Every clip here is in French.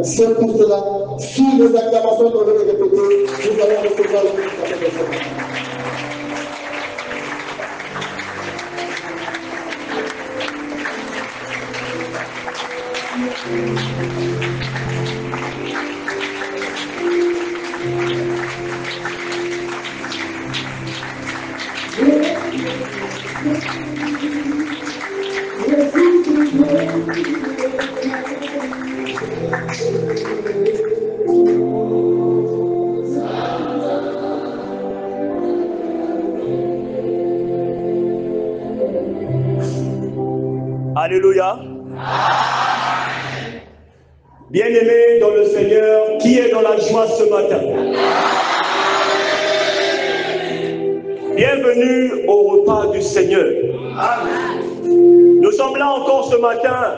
C'est pour cela, si les acclamations qu'on veut répéter, nous allons recevoir le Christ de ce matin. Alléluia. Bien-aimés dans le Seigneur, qui est dans la joie ce matin? Bienvenue au repas du Seigneur. Nous sommes là encore ce matin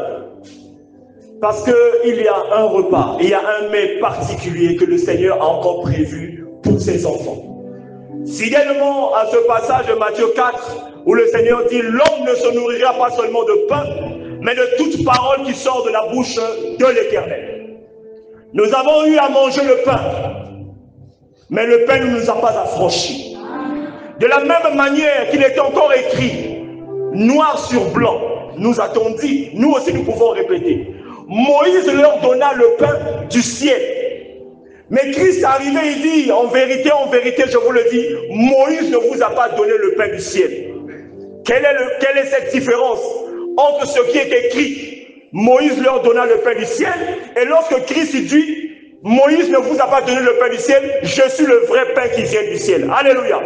parce qu'il y a un repas, il y a un mets particulier que le Seigneur a encore prévu pour ses enfants. Fidèlement à ce passage de Matthieu 4, où le Seigneur dit: l'homme ne se nourrira pas seulement de pain, mais de toute parole qui sort de la bouche de l'Éternel. Nous avons eu à manger le pain, mais le pain ne nous a pas affranchis. De la même manière qu'il est encore écrit, noir sur blanc, nous a-t-on dit, nous aussi nous pouvons répéter. Moïse leur donna le pain du ciel. Mais Christ est arrivé, il dit, en vérité, je vous le dis, Moïse ne vous a pas donné le pain du ciel. Quelle est cette différence entre ce qui est écrit, Moïse leur donna le pain du ciel, et lorsque Christ dit, Moïse ne vous a pas donné le pain du ciel, je suis le vrai pain qui vient du ciel. Alléluia.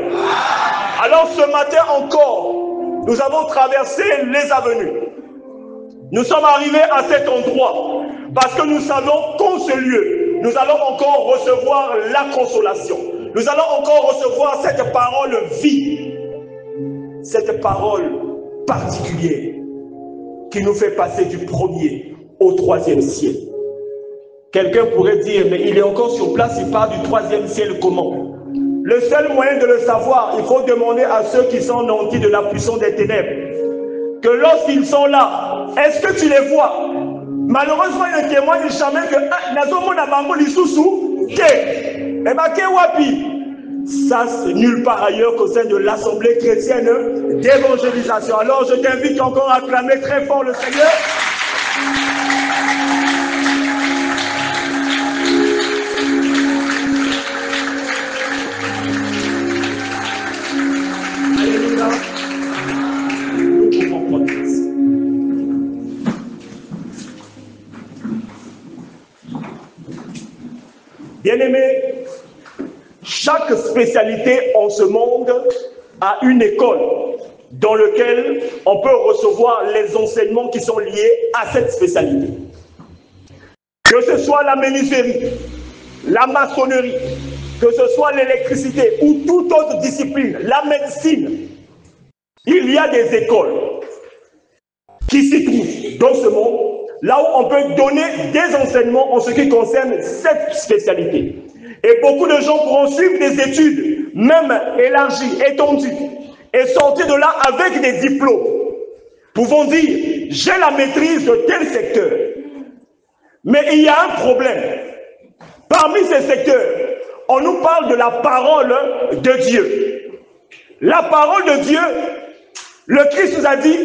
Alors ce matin encore, nous avons traversé les avenues. Nous sommes arrivés à cet endroit parce que nous savons qu'en ce lieu, nous allons encore recevoir la consolation. Nous allons encore recevoir cette parole vie, cette parole particulière qui nous fait passer du premier au troisième ciel. Quelqu'un pourrait dire, mais il est encore sur place, il parle du troisième ciel comment? Le seul moyen de le savoir, il faut demander à ceux qui sont nantis de la puissance des ténèbres, que lorsqu'ils sont là, est-ce que tu les vois? Malheureusement, il témoigne jamais que ça, c'est nulle part ailleurs qu'au sein de l'Assemblée chrétienne d'évangélisation. Alors, je t'invite encore à acclamer très fort le Seigneur. Bien-aimés, chaque spécialité en ce monde a une école dans laquelle on peut recevoir les enseignements qui sont liés à cette spécialité. Que ce soit la menuiserie, la maçonnerie, que ce soit l'électricité ou toute autre discipline, la médecine, il y a des écoles qui s'y trouvent dans ce monde, là où on peut donner des enseignements en ce qui concerne cette spécialité. Et beaucoup de gens pourront suivre des études, même élargies, étendues, et sortir de là avec des diplômes, pouvant dire, j'ai la maîtrise de tel secteur. Mais il y a un problème. Parmi ces secteurs, on nous parle de la parole de Dieu. La parole de Dieu, le Christ nous a dit,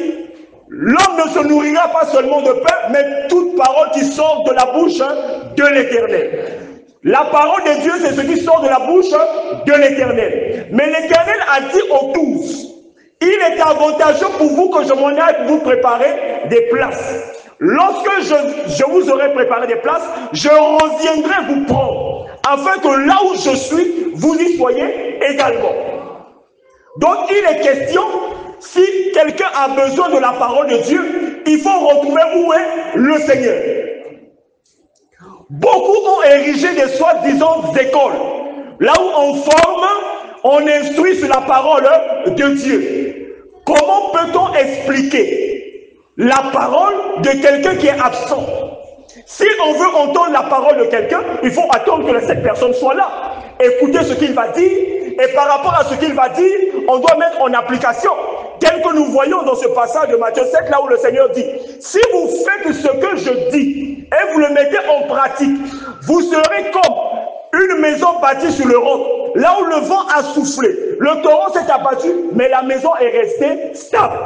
l'homme ne se nourrira pas seulement de pain, mais toute parole qui sort de la bouche de l'Éternel. La parole de Dieu, c'est ce qui sort de la bouche de l'Éternel. Mais l'Éternel a dit aux tous, il est avantageux pour vous que je m'en aille vous préparer des places. Lorsque je vous aurai préparé des places, je reviendrai vous prendre, afin que là où je suis, vous y soyez également. Donc il est question, si quelqu'un a besoin de la parole de Dieu, il faut retrouver où est le Seigneur. Beaucoup ont érigé des soi-disant écoles, là où on forme, on instruit sur la parole de Dieu. Comment peut-on expliquer la parole de quelqu'un qui est absent? Si on veut entendre la parole de quelqu'un, il faut attendre que cette personne soit là, écouter ce qu'il va dire, et par rapport à ce qu'il va dire, on doit mettre en application, tel que nous voyons dans ce passage de Matthieu 7, là où le Seigneur dit, si vous faites ce que je dis, et vous le mettez en pratique, vous serez comme une maison bâtie sur le roc, là où le vent a soufflé, le torrent s'est abattu, mais la maison est restée stable.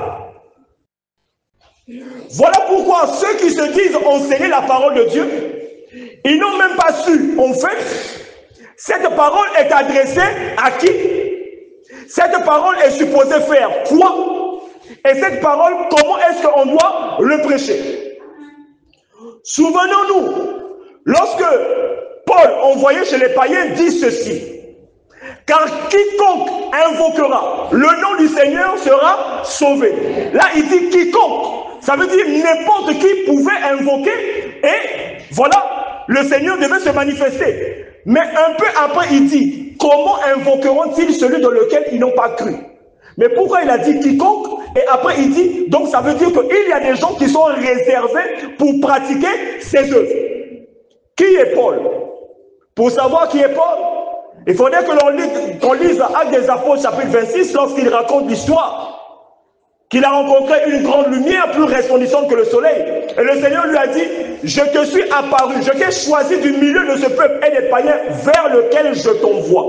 Voilà pourquoi ceux qui se disent enseigner la parole de Dieu, ils n'ont même pas su, en fait, cette parole est adressée à qui? Cette parole est supposée faire quoi? Et cette parole, comment est-ce qu'on doit le prêcher? Souvenons-nous, lorsque Paul, envoyé chez les païens, dit ceci: car quiconque invoquera le nom du Seigneur sera sauvé. Là, il dit quiconque. Ça veut dire n'importe qui pouvait invoquer et voilà, le Seigneur devait se manifester. Mais un peu après, il dit, comment invoqueront-ils celui dans lequel ils n'ont pas cru? Mais pourquoi il a dit quiconque? Et après, il dit, donc ça veut dire qu'il y a des gens qui sont réservés pour pratiquer ces œuvres. Qui est Paul? Pour savoir qui est Paul, il faudrait que l'on lise Actes des Apôtres chapitre 26 lorsqu'il raconte l'histoire qu'il a rencontré une grande lumière plus resplendissante que le soleil. Et le Seigneur lui a dit, je te suis apparu, je t'ai choisi du milieu de ce peuple et des païens vers lequel je t'envoie.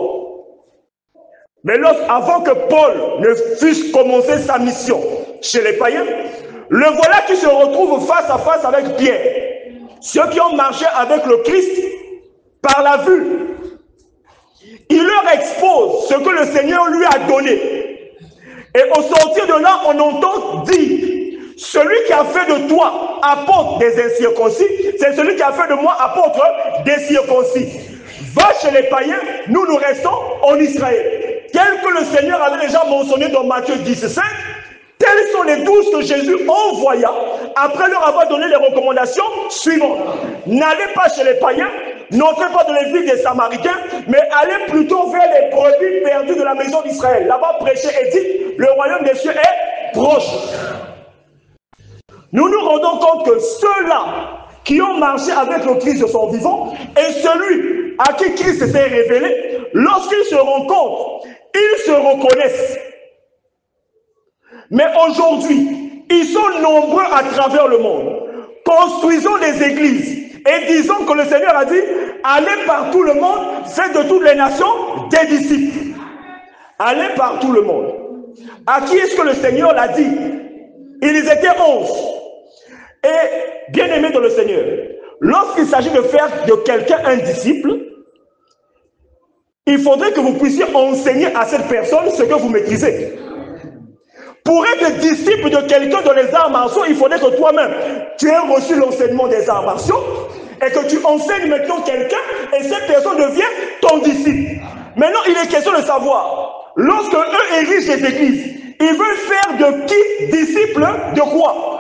Mais avant que Paul ne fût commencé sa mission chez les païens, le voilà qui se retrouve face à face avec Pierre. Ceux qui ont marché avec le Christ par la vue. Il leur expose ce que le Seigneur lui a donné. Et au sortir de là, on entend dire, celui qui a fait de toi apôtre des incirconcis, c'est celui qui a fait de moi apôtre des circoncis. Va chez les païens, nous restons en Israël. Tel que le Seigneur avait déjà mentionné dans Matthieu 10,5, tels sont les 12 que Jésus envoya après leur avoir donné les recommandations suivantes. N'allez pas chez les païens, n'entrez pas dans les villes des Samaritains, mais allez plutôt vers les brebis perdues de la maison d'Israël. Là-bas, prêchez et dites, le royaume des cieux est proche. Nous nous rendons compte que ceux-là qui ont marché avec le Christ de son vivant et celui à qui Christ s'est révélé, lorsqu'ils se rencontrent, ils se reconnaissent. Mais aujourd'hui, ils sont nombreux à travers le monde. Construisons des églises et disons que le Seigneur a dit, allez par tout le monde, faites de toutes les nations des disciples. Allez par tout le monde. À qui est-ce que le Seigneur l'a dit? Ils étaient 11. Et bien aimés dans le Seigneur, lorsqu'il s'agit de faire de quelqu'un un disciple, il faudrait que vous puissiez enseigner à cette personne ce que vous maîtrisez. Pour être disciple de quelqu'un dans les arts martiaux, il faudrait que toi-même, tu aies reçu l'enseignement des arts martiaux et que tu enseignes maintenant quelqu'un et cette personne devient ton disciple. Maintenant, il est question de savoir, lorsque eux érigent des églises, ils veulent faire de qui disciples de quoi?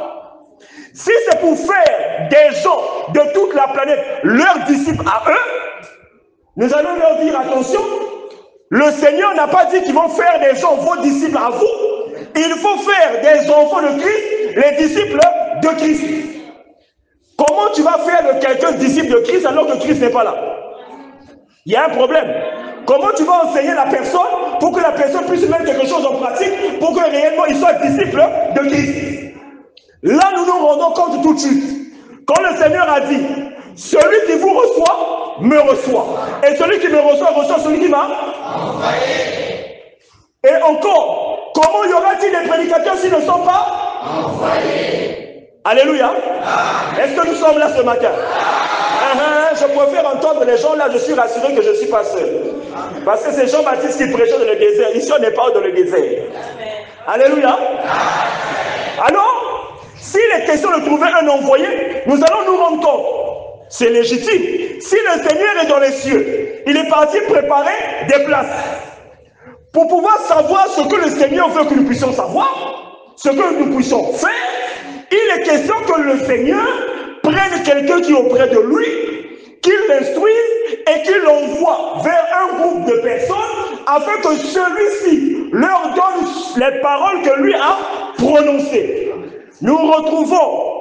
Si c'est pour faire des gens de toute la planète leurs disciples à eux, nous allons leur dire attention, le Seigneur n'a pas dit qu'ils vont faire des gens vos disciples à vous. Il faut faire des enfants de Christ, les disciples de Christ. Comment tu vas faire de quelqu'un disciple de Christ alors que Christ n'est pas là? Il y a un problème. Comment tu vas enseigner la personne pour que la personne puisse mettre quelque chose en pratique pour que réellement il soit disciple de Christ? Là, nous nous rendons compte tout de suite. Quand le Seigneur a dit, celui qui vous reçoit, me reçoit. Et celui qui me reçoit, reçoit celui qui m'a envoyé. Et encore, comment y aura-t-il des prédicateurs s'ils ne sont pas envoyés? Alléluia. Est-ce que nous sommes là ce matin? Je préfère entendre les gens là, je suis rassuré que je ne suis pas seul. Parce que c'est Jean-Baptiste qui prêchait dans le désert. Ici, on n'est pas dans le désert. Alléluia. Alors, s'il est question de trouver un envoyé, nous allons nous rendre compte. C'est légitime. Si le Seigneur est dans les cieux, il est parti préparer des places. Pour pouvoir savoir ce que le Seigneur veut que nous puissions savoir, ce que nous puissions faire, il est question que le Seigneur prenne quelqu'un qui est auprès de lui, qu'il l'instruise et qu'il l'envoie vers un groupe de personnes afin que celui-ci leur donne les paroles que lui a prononcées. Nous retrouvons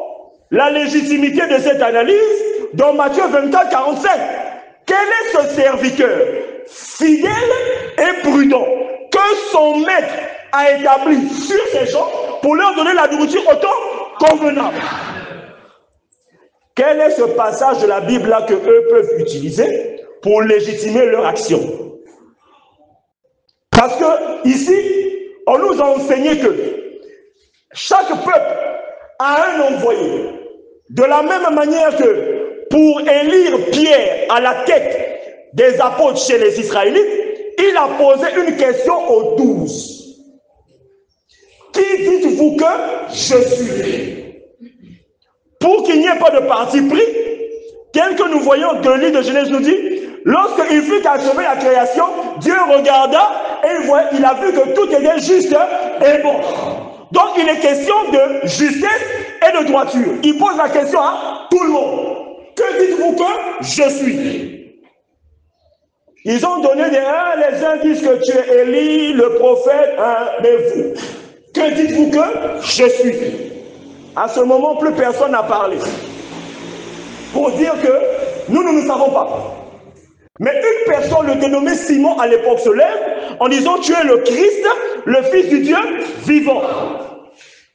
la légitimité de cette analyse dans Matthieu 24, 45. Quel est ce serviteur fidèle et prudent que son maître a établi sur ces gens pour leur donner la nourriture au temps convenable? Quel est ce passage de la Bible là que eux peuvent utiliser pour légitimer leur action? Parce que ici, on nous a enseigné que chaque peuple a un envoyé. De la même manière que pour élire Pierre à la tête des apôtres chez les Israélites, il a posé une question aux 12. Qui dites-vous que je suis? Pour qu'il n'y ait pas de parti pris, tel que nous voyons que le livre de Genèse nous dit, lorsqu'il fut achevé la création, Dieu regarda et il a vu que tout était juste et bon. Donc il est question de justesse et de droiture. Il pose la question à tout le monde. Que dites-vous que je suis? Ils ont donné des les uns disent que tu es Élie, le prophète, mais vous, que dites-vous que je suis? À ce moment, plus personne n'a parlé. Pour dire que nous ne savons pas. Mais une personne, le dénommé Simon à l'époque, se lève en disant tu es le Christ, le Fils du Dieu vivant.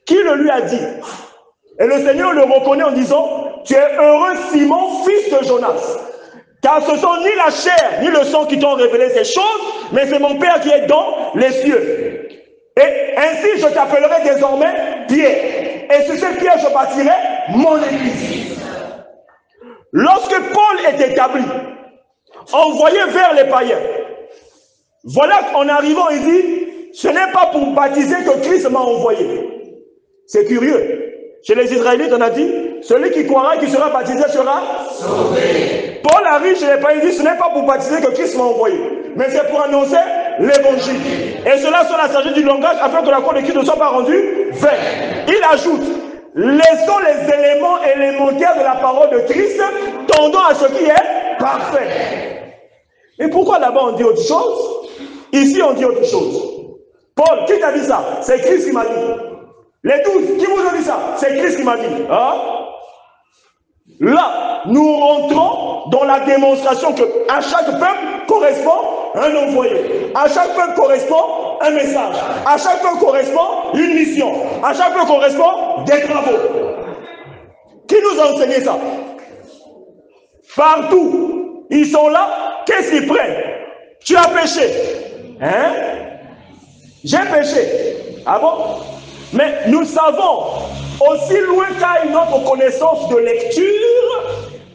Qui le lui a dit? Et le Seigneur le reconnaît en disant tu es heureux Simon, fils de Jonas. Car ce sont ni la chair ni le sang qui t'ont révélé ces choses, mais c'est mon Père qui est dans les cieux. Et ainsi je t'appellerai désormais Pierre. Et sur cette pierre je bâtirai mon église. Lorsque Paul est établi, envoyé vers les païens, voilà qu'en arrivant il dit, ce n'est pas pour baptiser que Christ m'a envoyé. C'est curieux. Chez les Israélites, on a dit, celui qui croira et qui sera baptisé sera sauvé. Paul arrive chez les païens et dit, ce n'est pas pour baptiser que Christ m'a envoyé, mais c'est pour annoncer l'évangile. Et cela sur la sagesse du langage, afin que la croix de Christ ne soit pas rendue vaine. Il ajoute, laissons les éléments élémentaires de la parole de Christ, tendant à ce qui est parfait. Et pourquoi là-bas on dit autre chose? Ici on dit autre chose. Paul, qui t'a dit ça? C'est Christ qui m'a dit. Les 12, qui vous a dit ça? C'est Christ qui m'a dit. Hein? Là, nous rentrons dans la démonstration que à chaque peuple correspond un envoyé. À chaque peuple correspond un message. À chaque peuple correspond une mission. À chaque peuple correspond des travaux. Qui nous a enseigné ça? Partout, ils sont là. Qu'est-ce qu'ils prennent? Tu as péché. Hein? J'ai péché. Ah bon? Mais nous savons, aussi loin qu'à notre connaissance de lecture,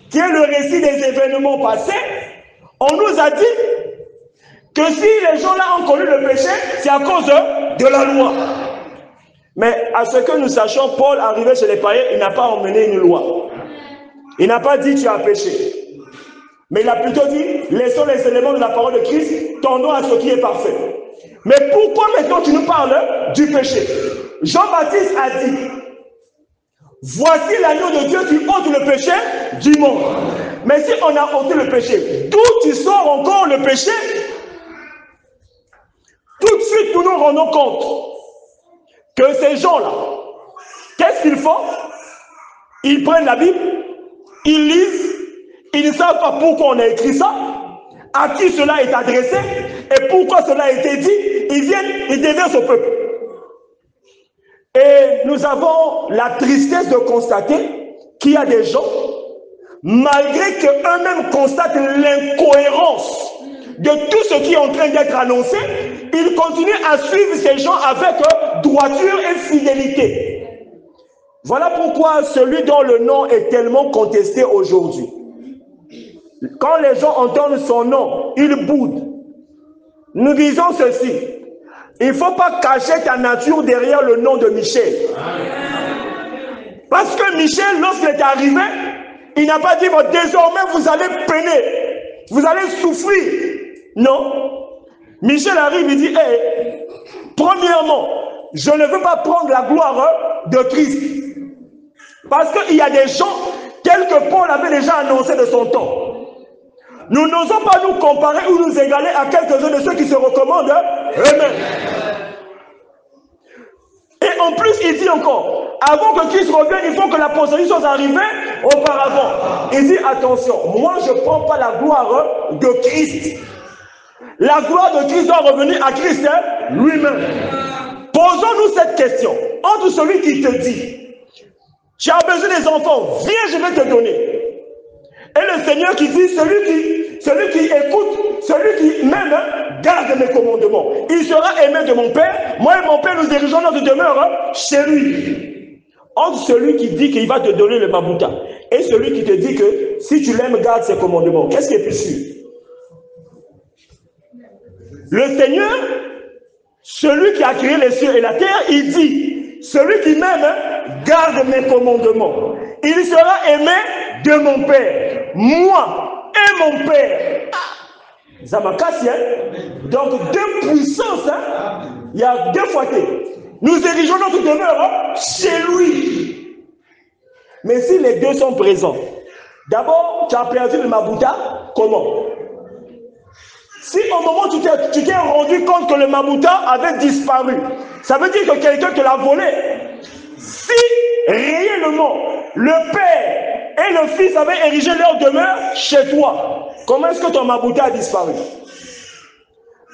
qui est le récit des événements passés, on nous a dit que si les gens-là ont connu le péché, c'est à cause de la loi. Mais à ce que nous sachions, Paul, arrivé chez les païens, il n'a pas emmené une loi. Il n'a pas dit tu as péché. Mais il a plutôt dit, laissons les éléments de la parole de Christ, tendons à ce qui est parfait. Mais pourquoi maintenant tu nous parles du péché? Jean-Baptiste a dit, voici l'agneau de Dieu qui ôte le péché du monde. Mais si on a ôté le péché, d'où tu sors encore le péché? Tout de suite, nous nous rendons compte que ces gens-là, qu'est-ce qu'ils font? Ils prennent la Bible, ils lisent, ils ne savent pas pourquoi on a écrit ça, à qui cela est adressé, et pourquoi cela a été dit. Ils viennent, ils déversent au peuple. Et nous avons la tristesse de constater qu'il y a des gens, malgré qu'eux-mêmes constatent l'incohérence de tout ce qui est en train d'être annoncé, ils continuent à suivre ces gens avec droiture et fidélité. Voilà pourquoi celui dont le nom est tellement contesté aujourd'hui. Quand les gens entendent son nom, ils boudent. Nous disons ceci. Il ne faut pas cacher ta nature derrière le nom de Michel. Parce que Michel, lorsqu'il est arrivé, il n'a pas dit, bon, désormais vous allez peiner, vous allez souffrir. Non. Michel arrive, il dit, hey, premièrement, je ne veux pas prendre la gloire de Christ. Parce qu'il y a des gens, tels que Paul avait déjà annoncé de son temps. Nous n'osons pas nous comparer ou nous égaler à quelques-uns de ceux qui se recommandent eux-mêmes. Et en plus, il dit encore, avant que Christ revienne, il faut que la procédure soit arrivée auparavant. Il dit, attention, moi je ne prends pas la gloire de Christ. La gloire de Christ doit revenir à Christ lui-même. Posons-nous cette question. Entre celui qui te dit, Tu as besoin des enfants, viens, je vais te donner. Et le Seigneur qui dit, celui qui écoute, celui qui m'aime, garde mes commandements. Il sera aimé de mon Père. Moi et mon Père, nous dirigeons notre demeure chez lui. Entre celui qui dit qu'il va te donner le Mabouta et celui qui te dit que si tu l'aimes, garde ses commandements. Qu'est-ce qui est plus sûr? Le Seigneur, celui qui a créé les cieux et la terre, il dit, celui qui m'aime, garde mes commandements. Il sera aimé de mon Père. Moi et mon Père. Zamakasi, hein? Donc deux puissances, hein? Il y a deux fois. Nous érigeons notre demeure chez lui. Mais si les deux sont présents, d'abord, tu as perdu le Mabouta, comment? Si au moment où tu t'es rendu compte que le Mabouta avait disparu, ça veut dire que quelqu'un te l'a volé. Si réellement le Père et le Fils avaient érigé leur demeure chez toi, comment est-ce que ton Mabouta a disparu?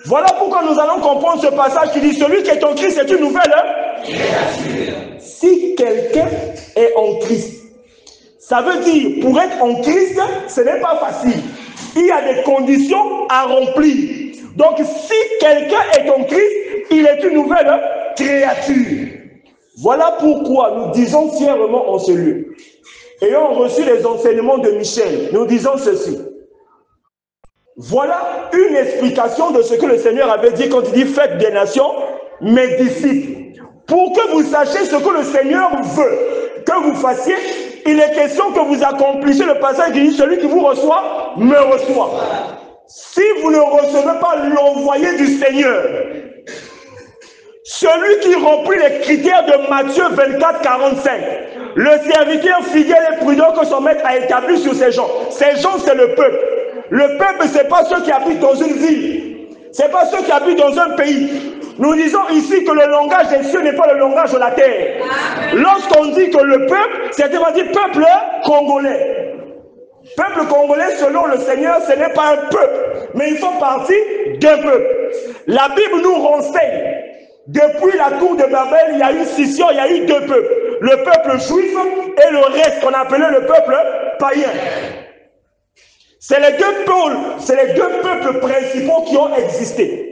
Voilà pourquoi nous allons comprendre ce passage qui dit celui qui est en Christ est une nouvelle créature. Si quelqu'un est en Christ, ça veut dire pour être en Christ, ce n'est pas facile. Il y a des conditions à remplir. Donc si quelqu'un est en Christ, il est une nouvelle créature. Voilà pourquoi nous disons fièrement en ce lieu, ayant reçu les enseignements de Michel, nous disons ceci. Voilà une explication de ce que le Seigneur avait dit quand il dit « Faites des nations mes disciples ». Pour que vous sachiez ce que le Seigneur veut que vous fassiez, il est question que vous accomplissiez le passage qui dit « Celui qui vous reçoit, me reçoit ». Si vous ne recevez pas l'envoyé du Seigneur, celui qui remplit les critères de Matthieu 24, 45, le serviteur fidèle et prudent que son maître a établi sur ces gens. Ces gens, c'est le peuple. Le peuple, ce n'est pas ceux qui habitent dans une ville. Ce n'est pas ceux qui habitent dans un pays. Nous disons ici que le langage des cieux n'est pas le langage de la terre. Lorsqu'on dit que le peuple, c'est-à-dire dit peuple congolais. Peuple congolais, selon le Seigneur, ce n'est pas un peuple, mais ils font partie d'un peuple. La Bible nous renseigne. Depuis la tour de Babel, il y a eu scission, il y a eu deux peuples. Le peuple juif et le reste qu'on appelait le peuple païen. C'est les deux pôles, c'est les deux peuples principaux qui ont existé.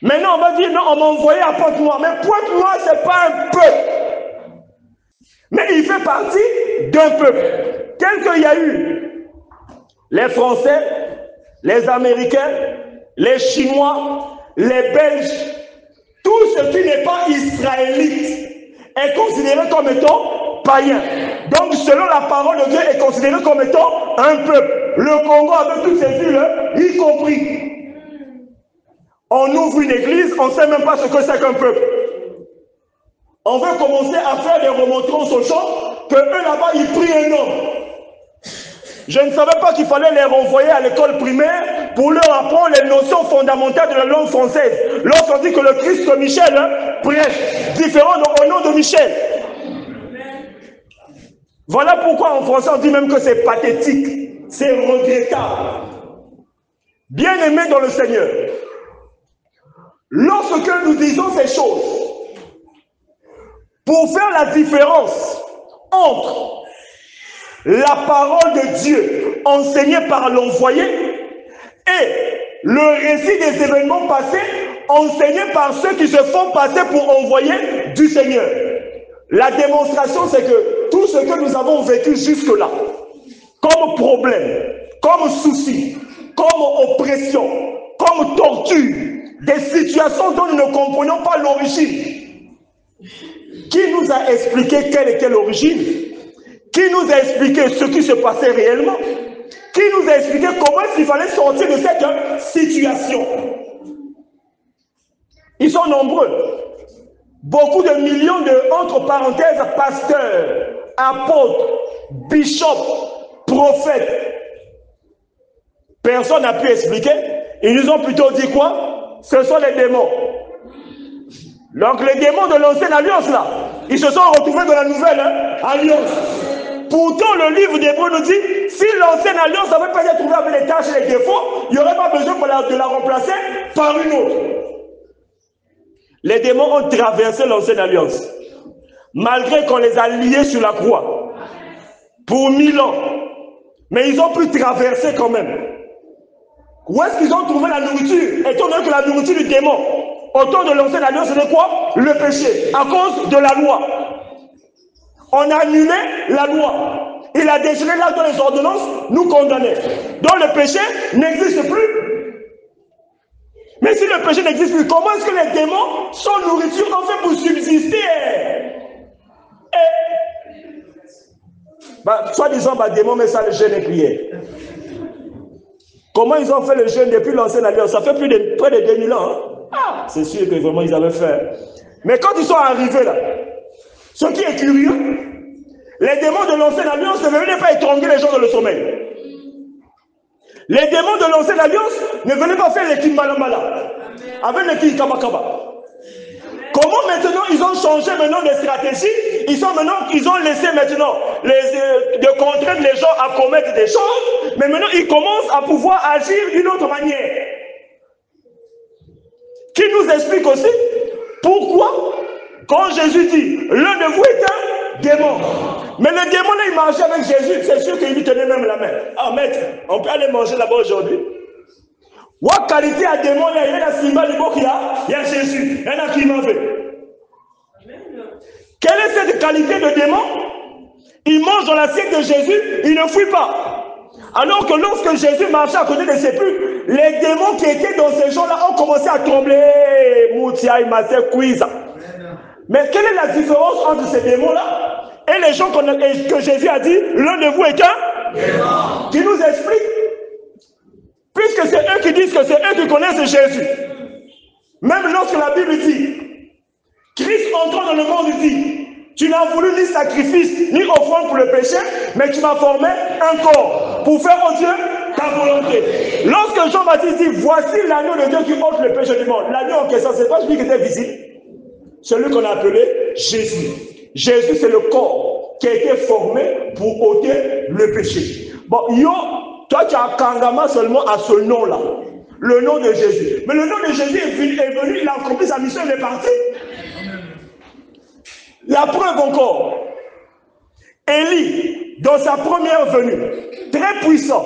Maintenant, on va dire, non, on m'a envoyé à Pointe-Noire. Mais Pointe-Noire, ce n'est pas un peuple. Mais il fait partie d'un peuple. Tel qu'il y a eu les Français, les Américains, les Chinois, les Belges, tout ce qui n'est pas israélite est considéré comme étant païen. Donc, selon la parole de Dieu, est considéré comme étant un peuple. Le Congo, avec toutes ces villes, y compris. On ouvre une église, on ne sait même pas ce que c'est qu'un peuple. On veut commencer à faire des remontrances au champ, que eux là-bas, ils prient un homme. Je ne savais pas qu'il fallait les renvoyer à l'école primaire pour leur apprendre les notions fondamentales de la langue française. Lorsqu'on dit que le Christ Michel prêche, différent au nom de Michel. Voilà pourquoi en français on dit même que c'est pathétique, c'est regrettable. Bien-aimés dans le Seigneur, lorsque nous disons ces choses, pour faire la différence entre la parole de Dieu enseignée par l'envoyé et le récit des événements passés enseignés par ceux qui se font passer pour envoyer du Seigneur. La démonstration, c'est que tout ce que nous avons vécu jusque-là, comme problème, comme souci, comme oppression, comme torture, des situations dont nous ne comprenons pas l'origine. Qui nous a expliqué quelle était l'origine? Qui nous a expliqué ce qui se passait réellement? Qui nous a expliqué comment il fallait sortir de cette situation? Ils sont nombreux. Beaucoup de millions de, entre parenthèses, pasteurs, apôtres, bishops, prophètes. Personne n'a pu expliquer. Ils nous ont plutôt dit quoi? Ce sont les démons. Donc les démons de l'ancienne alliance là, ils se sont retrouvés dans la nouvelle alliance. Pourtant le livre d'Hébreux nous dit, si l'ancienne alliance n'avait pas été trouvée avec les tâches et les défauts, il n'y aurait pas besoin de la remplacer par une autre. Les démons ont traversé l'ancienne alliance. malgré qu'on les a liés sur la croix pour 1000 ans. Mais ils ont pu traverser quand même. Où est-ce qu'ils ont trouvé la nourriture? Étant donné que la nourriture du démon, autour de l'ancienne alliance, c'était quoi? Le péché, à cause de la loi. On a annulé la loi. Il a déchiré là dans les ordonnances, nous condamnait. Donc le péché n'existe plus. Mais si le péché n'existe plus, comment est-ce que les démons sont nourriture en fait pour subsister? Soi-disant, démon, mais ça le jeûne et prière. Comment ils ont fait le jeûne depuis l'ancienne alliance? Ça fait près de 2000 ans. Hein? Ah, c'est sûr que vraiment ils avaient fait. Mais quand ils sont arrivés là, ce qui est curieux, les démons de l'ancienne alliance ne venaient pas étrangler les gens dans le sommeil. Les démons de l'ancienne alliance ne venaient pas faire les kimbalambala avec les kinkabakaba. Comment maintenant ils ont changé maintenant de stratégie? Ils ont laissé maintenant de contraindre les gens à commettre des choses, mais maintenant ils commencent à pouvoir agir d'une autre manière. Qui nous explique aussi pourquoi, quand Jésus dit, l'un de vous est un démon. Mais le démon là, il marchait avec Jésus, c'est sûr qu'il lui tenait même la main. Ah maître, on peut aller manger là-bas aujourd'hui. What qualité à démon, il y a Simba, il y a Jésus, il y en a qui m'en veut. Quelle est cette qualité de démon? Il mange dans l'assiette de Jésus, il ne fuit pas. Alors que lorsque Jésus marchait à côté de ses putes, les démons qui étaient dans ces gens-là ont commencé à trembler. Mais quelle est la différence entre ces démons-là et les gens que Jésus a dit, l'un de vous est un démon? Qui nous explique? Puisque c'est eux qui disent que c'est eux qui connaissent Jésus. Même lorsque la Bible dit, Christ entrant dans le monde dit, tu n'as voulu ni sacrifice, ni offrande pour le péché, mais tu m'as formé un corps pour faire au Dieu ta volonté. Lorsque Jean-Baptiste dit, voici l'agneau de Dieu qui ôte le péché du monde. L'agneau en question, c'est pas celui qui était visible. Celui qu'on a appelé Jésus. Jésus, c'est le corps qui a été formé pour ôter le péché. Bon, toi tu as Kangama seulement à ce nom-là. Le nom de Jésus. Mais le nom de Jésus est venu, il a accompli sa mission, il est parti. La preuve encore, Élie, dans sa première venue, très puissant,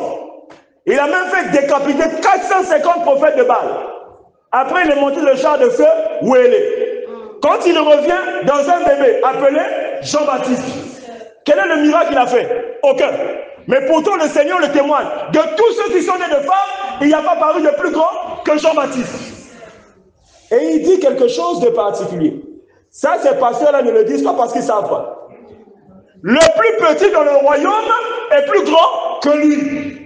il a même fait décapiter 450 prophètes de Baal. Après, il est monté le char de feu, où il est. Quand il revient dans un bébé appelé Jean-Baptiste, quel est le miracle qu'il a fait? Aucun. Mais pourtant, le Seigneur le témoigne. De tous ceux qui sont nés de femmes, il n'y a pas paru de plus grand que Jean-Baptiste. Et il dit quelque chose de particulier. Ça, ces pasteurs-là ne le disent pas parce qu'ils ne savent pas. Le plus petit dans le royaume est plus grand que lui.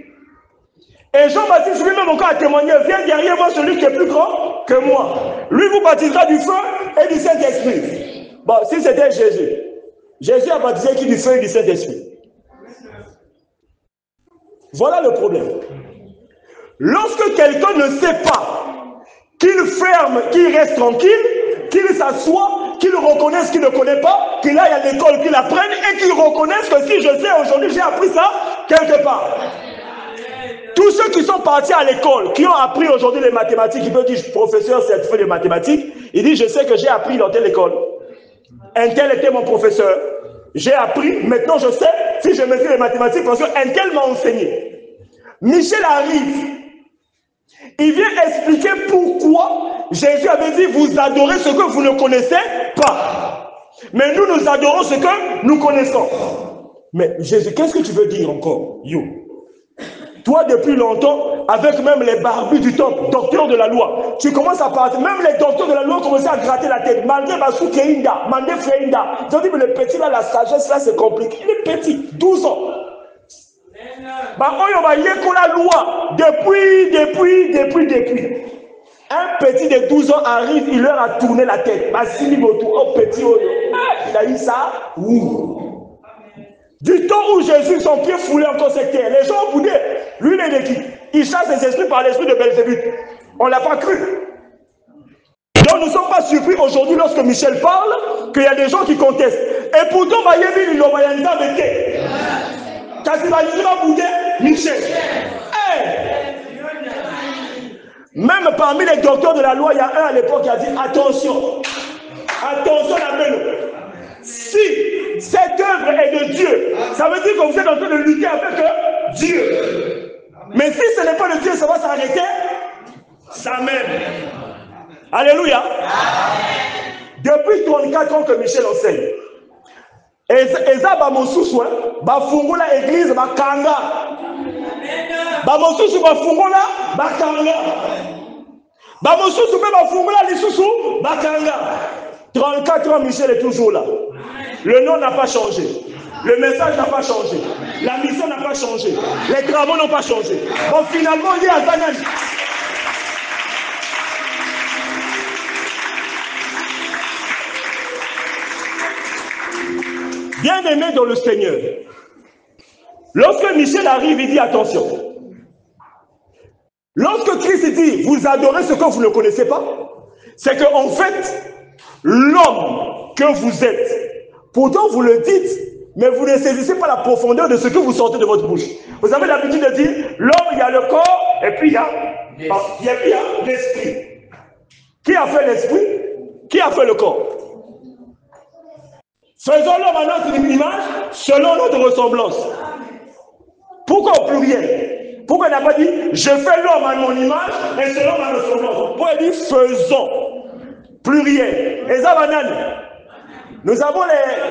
Et Jean-Baptiste lui-même encore a témoigné, viens derrière moi celui qui est plus grand que moi. Lui vous baptisera du feu et du Saint-Esprit. Bon, si c'était Jésus, Jésus a baptisé qui du feu et du Saint-Esprit. Voilà le problème. Lorsque quelqu'un ne sait pas qu'il ferme, qu'il reste tranquille, qu'il s'assoit, qu'il reconnaisse qu'il ne connaît pas, qu'il aille à l'école, qu'il apprenne et qu'il reconnaisse que si je sais aujourd'hui, j'ai appris ça quelque part. Tous ceux qui sont partis à l'école, qui ont appris aujourd'hui les mathématiques, ils peuvent dire professeur certifié de mathématiques, il dit je sais que j'ai appris dans telle école. Un tel était mon professeur. J'ai appris, maintenant je sais si je maîtrise les mathématiques parce qu'un tel m'a enseigné. Michel arrive. Il vient expliquer pourquoi Jésus avait dit vous adorez ce que vous ne connaissez pas. Mais nous, nous adorons ce que nous connaissons. Mais Jésus, qu'est-ce que tu veux dire encore? You. Toi, depuis longtemps, avec même les barbus du temple, docteurs de la loi, tu commences à partir. Même les docteurs de la loi commencent à gratter la tête. Mandé Basou Keinda, Mandé Freinda. Ils ont dit, mais le petit là, la sagesse là, c'est compliqué. Il est petit, 12 ans. Bah, on va y aller pour la loi. Depuis. Un petit de 12 ans arrive, il leur a tourné la tête. Bah, si il petit, il a eu ça. Ouh. Du temps où Jésus, son pied foulé encore cette terre, les gens ont boudé. Lui, il est de qui? Il chasse les esprits par l'esprit de Belzébuth. On ne l'a pas cru. Donc, nous ne sommes pas surpris aujourd'hui lorsque Michel parle qu'il y a des gens qui contestent. Et pourtant, il va y aller. Michel. Même parmi les docteurs de la loi, il y a un à l'époque qui a dit attention, la mène. si cette œuvre est de Dieu, ça veut dire que vous êtes en train de lutter avec Dieu. Mais si ce n'est pas de Dieu, ça va s'arrêter ça même. Alléluia. Depuis 34 ans que Michel enseigne. Eza ba mosusu ba fungula église ba kanga. Ba mosusu ba fungula ba kanga. Ba mosusu ba fungula lisusu ba kanga. 34 ans Michel est toujours là. Le nom n'a pas changé. Le message n'a pas changé. La mission n'a pas changé. Les travaux n'ont pas changé. Bon, finalement, il y a Zanan. Bien-aimé dans le Seigneur, lorsque Michel arrive, il dit attention. Lorsque Christ dit, vous adorez ce que vous ne connaissez pas, c'est qu'en fait, l'homme que vous êtes, pourtant vous le dites, mais vous ne saisissez pas la profondeur de ce que vous sortez de votre bouche. Vous avez l'habitude de dire, l'homme, il y a le corps, et puis il y a l'esprit. Qui a fait l'esprit? Qui a fait le corps? Faisons l'homme à notre image, selon notre ressemblance. Pourquoi au pluriel? Pourquoi il n'a pas dit, je fais l'homme à mon image, et selon ma ressemblance? Pourquoi il dit, faisons? Pluriel. Et ça, nous avons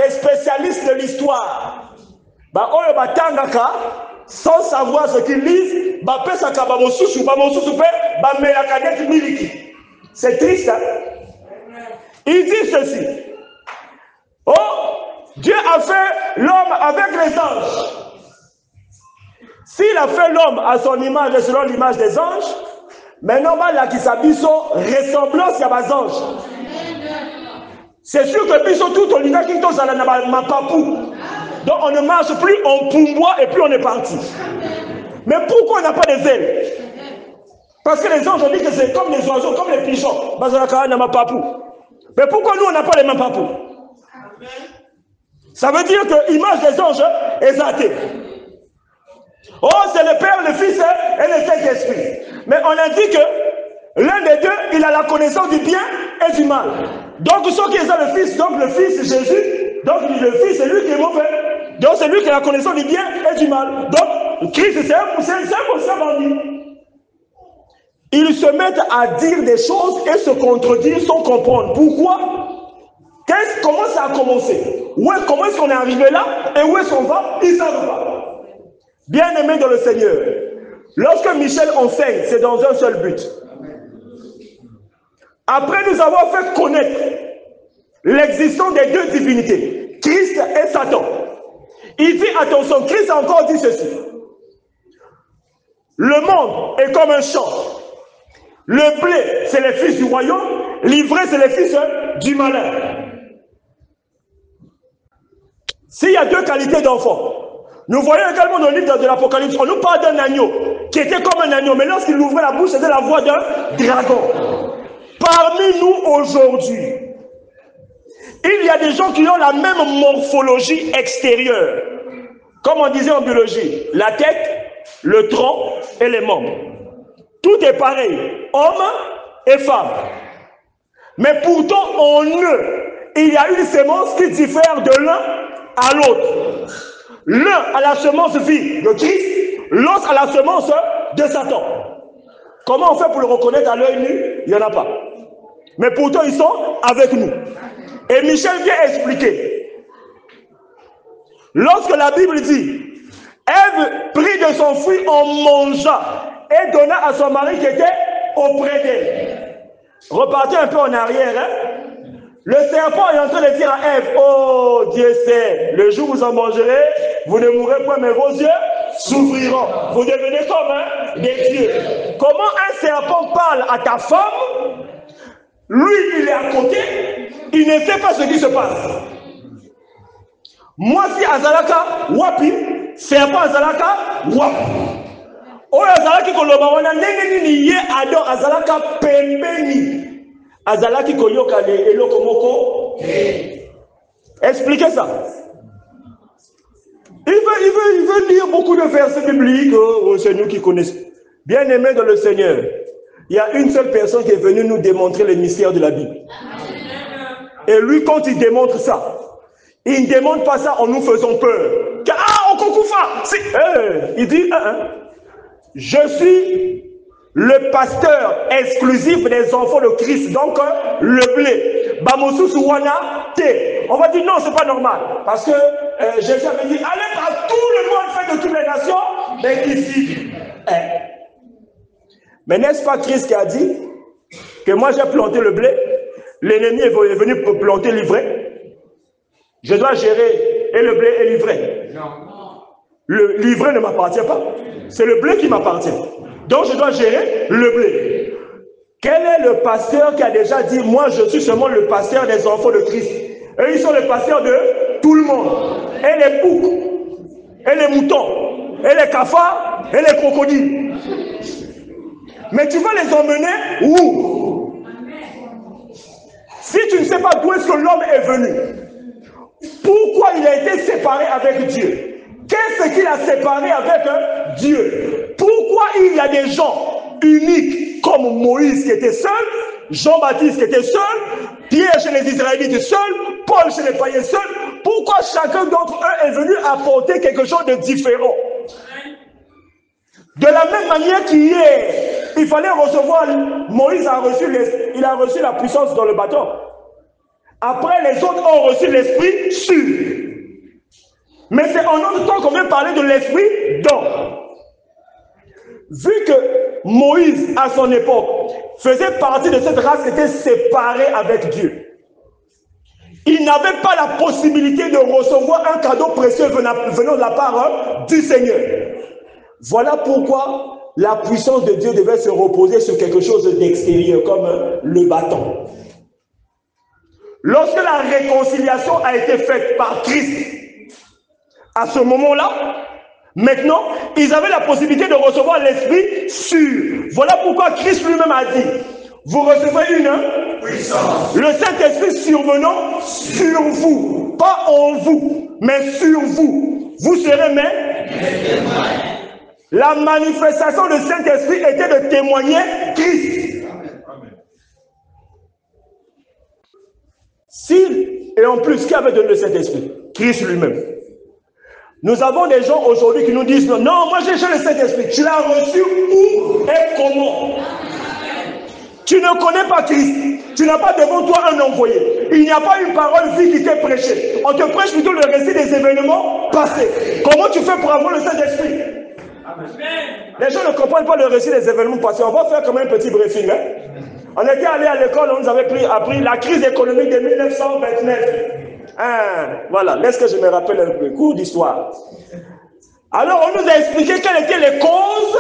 les spécialistes de l'histoire. Sans savoir ce qu'ils lisent, c'est triste. Hein? Il dit ceci. Oh, Dieu a fait l'homme avec les anges. S'il a fait l'homme à son image et selon l'image des anges, maintenant, là qui s'habille ressemblance à des anges. C'est sûr que Bisso tout on a qui tous à la papou. Donc on ne marche plus, on poumoie et puis on est parti. Mais pourquoi on n'a pas des ailes? Parce que les anges ont dit que c'est comme les oiseaux, comme les pigeons. Mais pourquoi nous on n'a pas les mêmes papous? Ça veut dire que l'image des anges est athée. Oh, c'est le Père, le Fils et le Saint-Esprit. Mais on a dit que l'un des deux, il a la connaissance du bien et du mal. Donc, ceux qui ont le Fils, donc le Fils Jésus, donc le Fils, c'est lui qui est mauvais. Donc, c'est lui qui a la connaissance du bien et du mal. Donc, Christ, c'est un bandit. Ils se mettent à dire des choses et se contredire sans comprendre. Pourquoi? Comment ça a commencé? Comment est-ce qu'on est arrivé là? Et où est-ce qu'on va? Ils ne savent pas. Bien-aimés dans le Seigneur, lorsque Michel enseigne, c'est dans un seul but. Après nous avoir fait connaître l'existence des deux divinités, Christ et Satan, il dit attention, Christ a encore dit ceci. Le monde est comme un champ. Le blé, c'est les fils du royaume. L'ivraie, c'est les fils du malin. S'il y a deux qualités d'enfants, nous voyons également dans le livre de l'Apocalypse, on nous parle d'un agneau qui était comme un agneau, mais lorsqu'il ouvrait la bouche, c'était la voix d'un dragon. Parmi nous aujourd'hui, il y a des gens qui ont la même morphologie extérieure. Comme on disait en biologie, la tête, le tronc et les membres. Tout est pareil, homme et femme. Mais pourtant, en eux, il y a une sémence qui diffère de l'un à l'autre. L'un a la semence vie de Christ, l'autre a la semence de Satan. Comment on fait pour le reconnaître à l'œil nu? Il n'y en a pas. Mais pourtant, ils sont avec nous. Et Michel vient expliquer. Lorsque la Bible dit, Ève prit de son fruit, en mangea et donna à son mari qui était auprès d'elle. Repartez un peu en arrière. Hein? Le serpent est en train de dire à Ève, oh Dieu sait, le jour où vous en mangerez, vous ne mourrez pas, mais vos yeux s'ouvriront. Vous devenez comme des dieux. Comment un serpent parle à ta femme? Lui, il est à côté, il ne sait pas ce qui se passe. Moi, si Azalaka, wapi, serpent Azalaka, wapi. Oh, Azalaki koloba wana nenge ni ye ado Azalaka pembeni. Azalaki koyoka le eloko moko. Expliquez ça. Il veut lire beaucoup de versets bibliques. Oh, c'est nous qui connaissons. Bien-aimés dans le Seigneur, il y a une seule personne qui est venue nous démontrer les mystères de la Bible. Et lui, quand il démontre ça, Il ne demande pas ça en nous faisant peur. Ah, on kokoufa. Il dit, je suis le pasteur exclusif des enfants de Christ. Donc, le blé. Bamosu Suwana Te. On va dire, non, c'est pas normal. Parce que Jésus avait dit, allez par tout le monde, faites de toutes les nations, mais ici. Mais n'est-ce pas Christ qui a dit que moi j'ai planté le blé, l'ennemi est venu pour planter l'ivraie. Je dois gérer et le blé est livré. Le livret ne m'appartient pas. C'est le blé qui m'appartient. Donc je dois gérer le blé. Quel est le pasteur qui a déjà dit, moi je suis seulement le pasteur des enfants de Christ? Eux ils sont les pasteurs de tout le monde. Et les boucs, et les moutons, et les cafards, et les crocodiles. Mais tu vas les emmener où? Si tu ne sais pas d'où est-ce que l'homme est venu, pourquoi il a été séparé avec Dieu, qu'est-ce qu'il a séparé avec Dieu? Pourquoi il y a des gens uniques comme Moïse qui était seul, Jean-Baptiste qui était seul, Pierre chez les Israélites seul, Paul chez les païens seul? Pourquoi chacun d'entre eux est venu apporter quelque chose de différent? De la même manière qu'hier, il fallait recevoir, Moïse a reçu la puissance dans le bateau. Après, les autres ont reçu l'esprit sûr. Mais c'est en notre temps qu'on vient parler de l'esprit don. Vu que Moïse, à son époque, faisait partie de cette race qui était séparée avec Dieu, il n'avait pas la possibilité de recevoir un cadeau précieux venant de la part du Seigneur. Voilà pourquoi la puissance de Dieu devait se reposer sur quelque chose d'extérieur, comme le bâton. Lorsque la réconciliation a été faite par Christ, à ce moment-là, maintenant, ils avaient la possibilité de recevoir l'Esprit sûr. Voilà pourquoi Christ lui-même a dit, vous recevez une puissance. Le Saint-Esprit survenant sur vous, pas en vous, mais sur vous. Vous serez mes. La manifestation du Saint-Esprit était de témoigner Christ. Et en plus, qui avait donné le Saint-Esprit? Christ lui-même. Nous avons des gens aujourd'hui qui nous disent, non, moi j'ai le Saint-Esprit. Tu l'as reçu où et comment? Tu ne connais pas Christ. Tu n'as pas devant toi un envoyé. Il n'y a pas une parole vie qui t'est prêchée. On te prêche plutôt le récit des événements passés. Comment tu fais pour avoir le Saint-Esprit? Les gens ne comprennent pas le récit des événements passés. On va faire comme un petit briefing. On était allé à l'école, on nous avait appris la crise économique de 1929. Voilà, laisse que je me rappelle un peu. Cours d'histoire. Alors, on nous a expliqué quelles étaient les causes.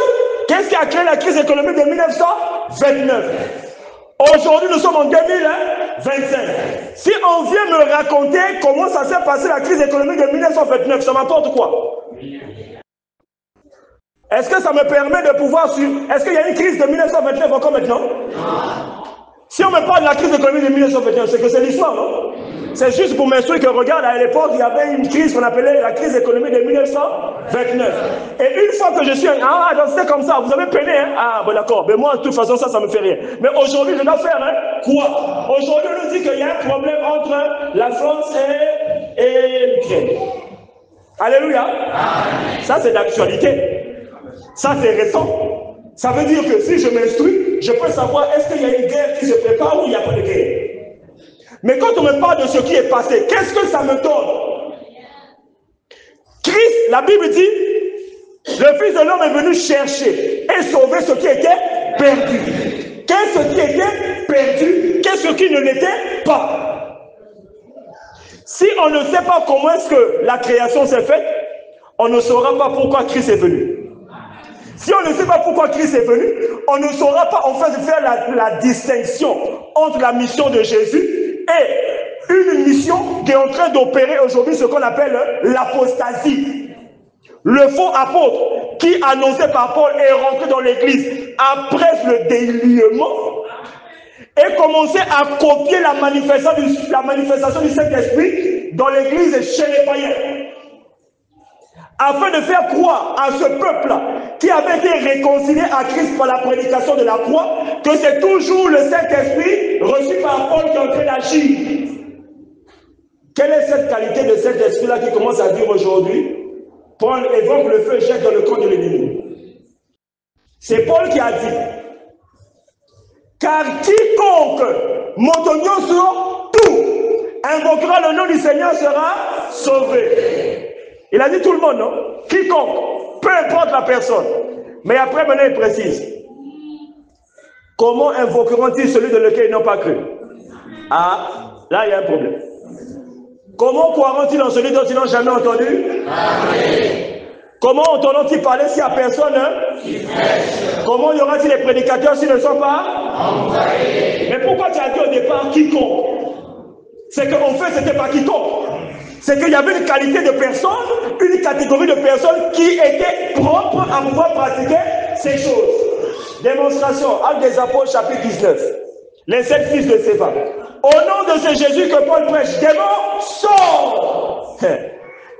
Qu'est-ce qui a créé la crise économique de 1929? Aujourd'hui, nous sommes en 2025. Si on vient me raconter comment ça s'est passé la crise économique de 1929, ça m'apporte quoi? Est-ce que ça me permet de pouvoir suivre? Est-ce qu'il y a une crise de 1929 encore maintenant? Si on me parle de la crise économique de 1929, c'est que c'est l'histoire, non? C'est juste pour m'instruire que, regarde, à l'époque, il y avait une crise qu'on appelait la crise économique de 1929. Et une fois que je suis... Ah, donc c'est comme ça, vous avez peiné, hein? Ah, bon d'accord, mais moi, de toute façon, ça me fait rien. Mais aujourd'hui, je dois faire, quoi? Aujourd'hui, on nous dit qu'il y a un problème entre la France et l'Ukraine. Alléluia. Amen. Ça, c'est d'actualité. Ça, c'est récent. Ça veut dire que si je m'instruis, je peux savoir est-ce qu'il y a une guerre qui se prépare ou il n'y a pas de guerre. Mais quand on me parle de ce qui est passé, qu'est-ce que ça me donne? Christ, la Bible dit, le Fils de l'homme est venu chercher et sauver ce qui était perdu. Qu'est-ce qui était perdu? Qu'est-ce qui ne l'était pas? Si on ne sait pas comment est-ce que la création s'est faite, on ne saura pas pourquoi Christ est venu. Si on ne sait pas pourquoi Christ est venu, on ne saura pas en fait faire la distinction entre la mission de Jésus et une mission qui est en train d'opérer aujourd'hui ce qu'on appelle l'apostasie. Le faux apôtre qui, annoncé par Paul, est rentré dans l'église après le déliement et commencé à copier la manifestation du Saint-Esprit dans l'église chez les païens. Afin de faire croire à ce peuple qui avait été réconcilié à Christ par la prédication de la croix, que c'est toujours le Saint-Esprit reçu par Paul qui est en train d'agir. Quelle est cette qualité de cet esprit-là qui commence à dire aujourd'hui, prends, évoque le feu et jette dans le camp de l'ennemi? C'est Paul qui a dit, car quiconque montonio sur tout invoquera le nom du Seigneur sera sauvé. Il a dit tout le monde, non? Quiconque, peu importe la personne. Mais après, maintenant, il précise. Comment invoqueront-ils celui de lequel ils n'ont pas cru? Ah, là, il y a un problème. Comment croiront-ils en celui dont ils n'ont jamais entendu? Amen. Comment entendront-ils parler s'il n'y a personne? Comment y aura-t-il des prédicateurs s'ils ne sont pas envoyés? Mais pourquoi tu as dit au départ quiconque? C'est qu'en fait, ce n'était pas quiconque. C'est qu'il y avait une qualité de personnes, une catégorie de personnes qui étaient propres à pouvoir pratiquer ces choses. Démonstration, Actes des Apôtres, chapitre 19. Les 7 fils de Séphane. Au nom de ce Jésus que Paul prêche, démon, sort!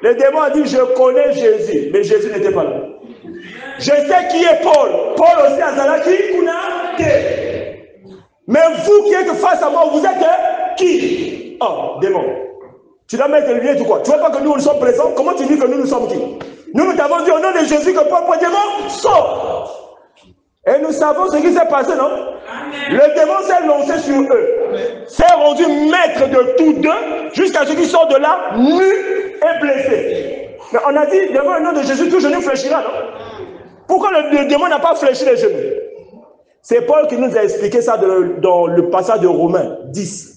Le démon a dit, je connais Jésus, mais Jésus n'était pas là. Je sais qui est Paul. Paul aussi, Azalaki, Kuna, mais vous qui êtes face à moi, vous êtes qui? Oh, démon. Tu dois mettre le lien, tu quoi? Tu ne vois pas que nous sommes présents? Comment tu dis que nous sommes qui? Nous t'avons dit au nom de Jésus que Paul prend démon, sort! Et nous savons ce qui s'est passé, non? Amen. Le démon s'est lancé sur eux, s'est rendu maître de tous deux, jusqu'à ce qu'ils sortent de là, nus et blessés. Mais on a dit, devant le nom de Jésus, tout genou fléchira, non? Pourquoi le démon n'a pas fléchi les genoux? C'est Paul qui nous a expliqué ça dans le passage de Romains 10.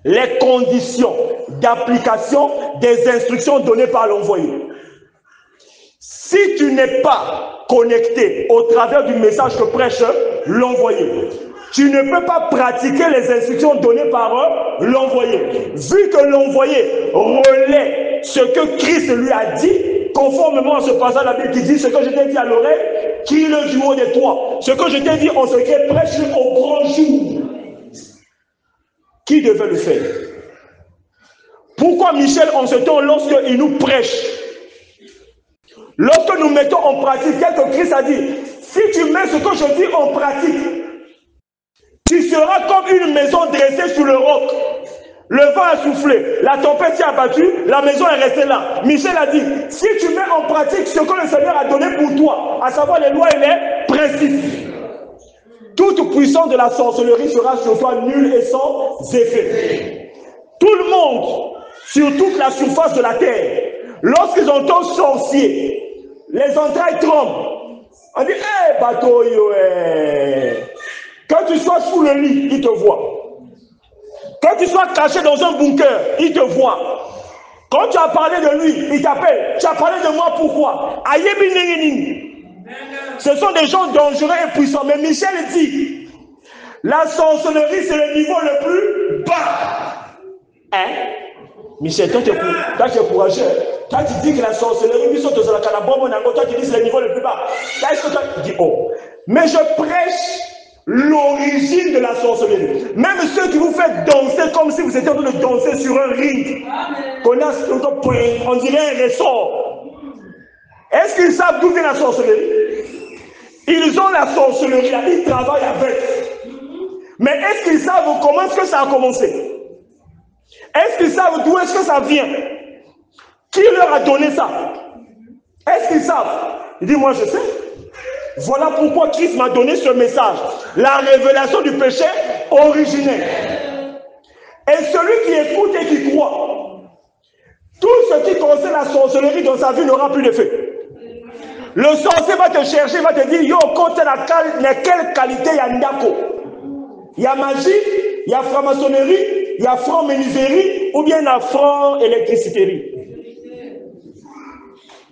Les conditions d'application des instructions données par l'envoyé. Si tu n'es pas connecté au travers du message que prêche l'envoyé, tu ne peux pas pratiquer les instructions données par l'envoyé. Vu que l'envoyé relaie ce que Christ lui a dit, conformément à ce passage de la Bible qui dit, ce que je t'ai dit à l'oreille, qui le du haut de toi. Ce que je t'ai dit en secret, prêche au grand jour. Qui devait le faire? Pourquoi Michel, en ce temps, lorsqu'il nous prêche, lorsque nous mettons en pratique ce que Christ a dit, si tu mets ce que je dis en pratique, tu seras comme une maison dressée sur le roc. Le vent a soufflé, la tempête s'est abattue, la maison est restée là. Michel a dit, si tu mets en pratique ce que le Seigneur a donné pour toi, à savoir les lois et les principes, toute puissance de la sorcellerie sera sur toi nulle et sans effet. Tout le monde, sur toute la surface de la terre, lorsqu'ils entendent sorcier, les entrailles tremblent. On dit, hé, bateau, quand tu sois sous le lit, il te voit. Quand tu sois caché dans un bunker, il te voit. Quand tu as parlé de lui, il t'appelle. Tu as parlé de moi, pourquoi? Ce sont des gens dangereux et puissants. Mais Michel dit, la sorcellerie, c'est le niveau le plus bas. Hein? Michel, toi tu es courageux. Toi tu dis que la sorcellerie, toi tu dis que c'est le niveau le plus bas. Est-ce que toi tu dis, oh, mais je prêche l'origine de la sorcellerie. Même ceux qui vous faites danser comme si vous étiez en train de danser sur un ring. On dirait un ressort. Est-ce qu'ils savent d'où vient la sorcellerie? Ils ont la sorcellerie, là, ils travaillent avec. Mais est-ce qu'ils savent comment est-ce que ça a commencé? Est-ce qu'ils savent d'où est-ce que ça vient? Qui leur a donné ça? Est-ce qu'ils savent? Il dit, moi je sais. Voilà pourquoi Christ m'a donné ce message. La révélation du péché originel. Et celui qui écoute et qui croit, tout ce qui concerne la sorcellerie dans sa vie n'aura plus d'effet. Le sorcier va te chercher, va te dire, yo, quand quelle qualité il y a ndako? Il y a magie, il y a franc-maçonnerie, il y a franc-menuiserie, ou bien il y a franc-électricité.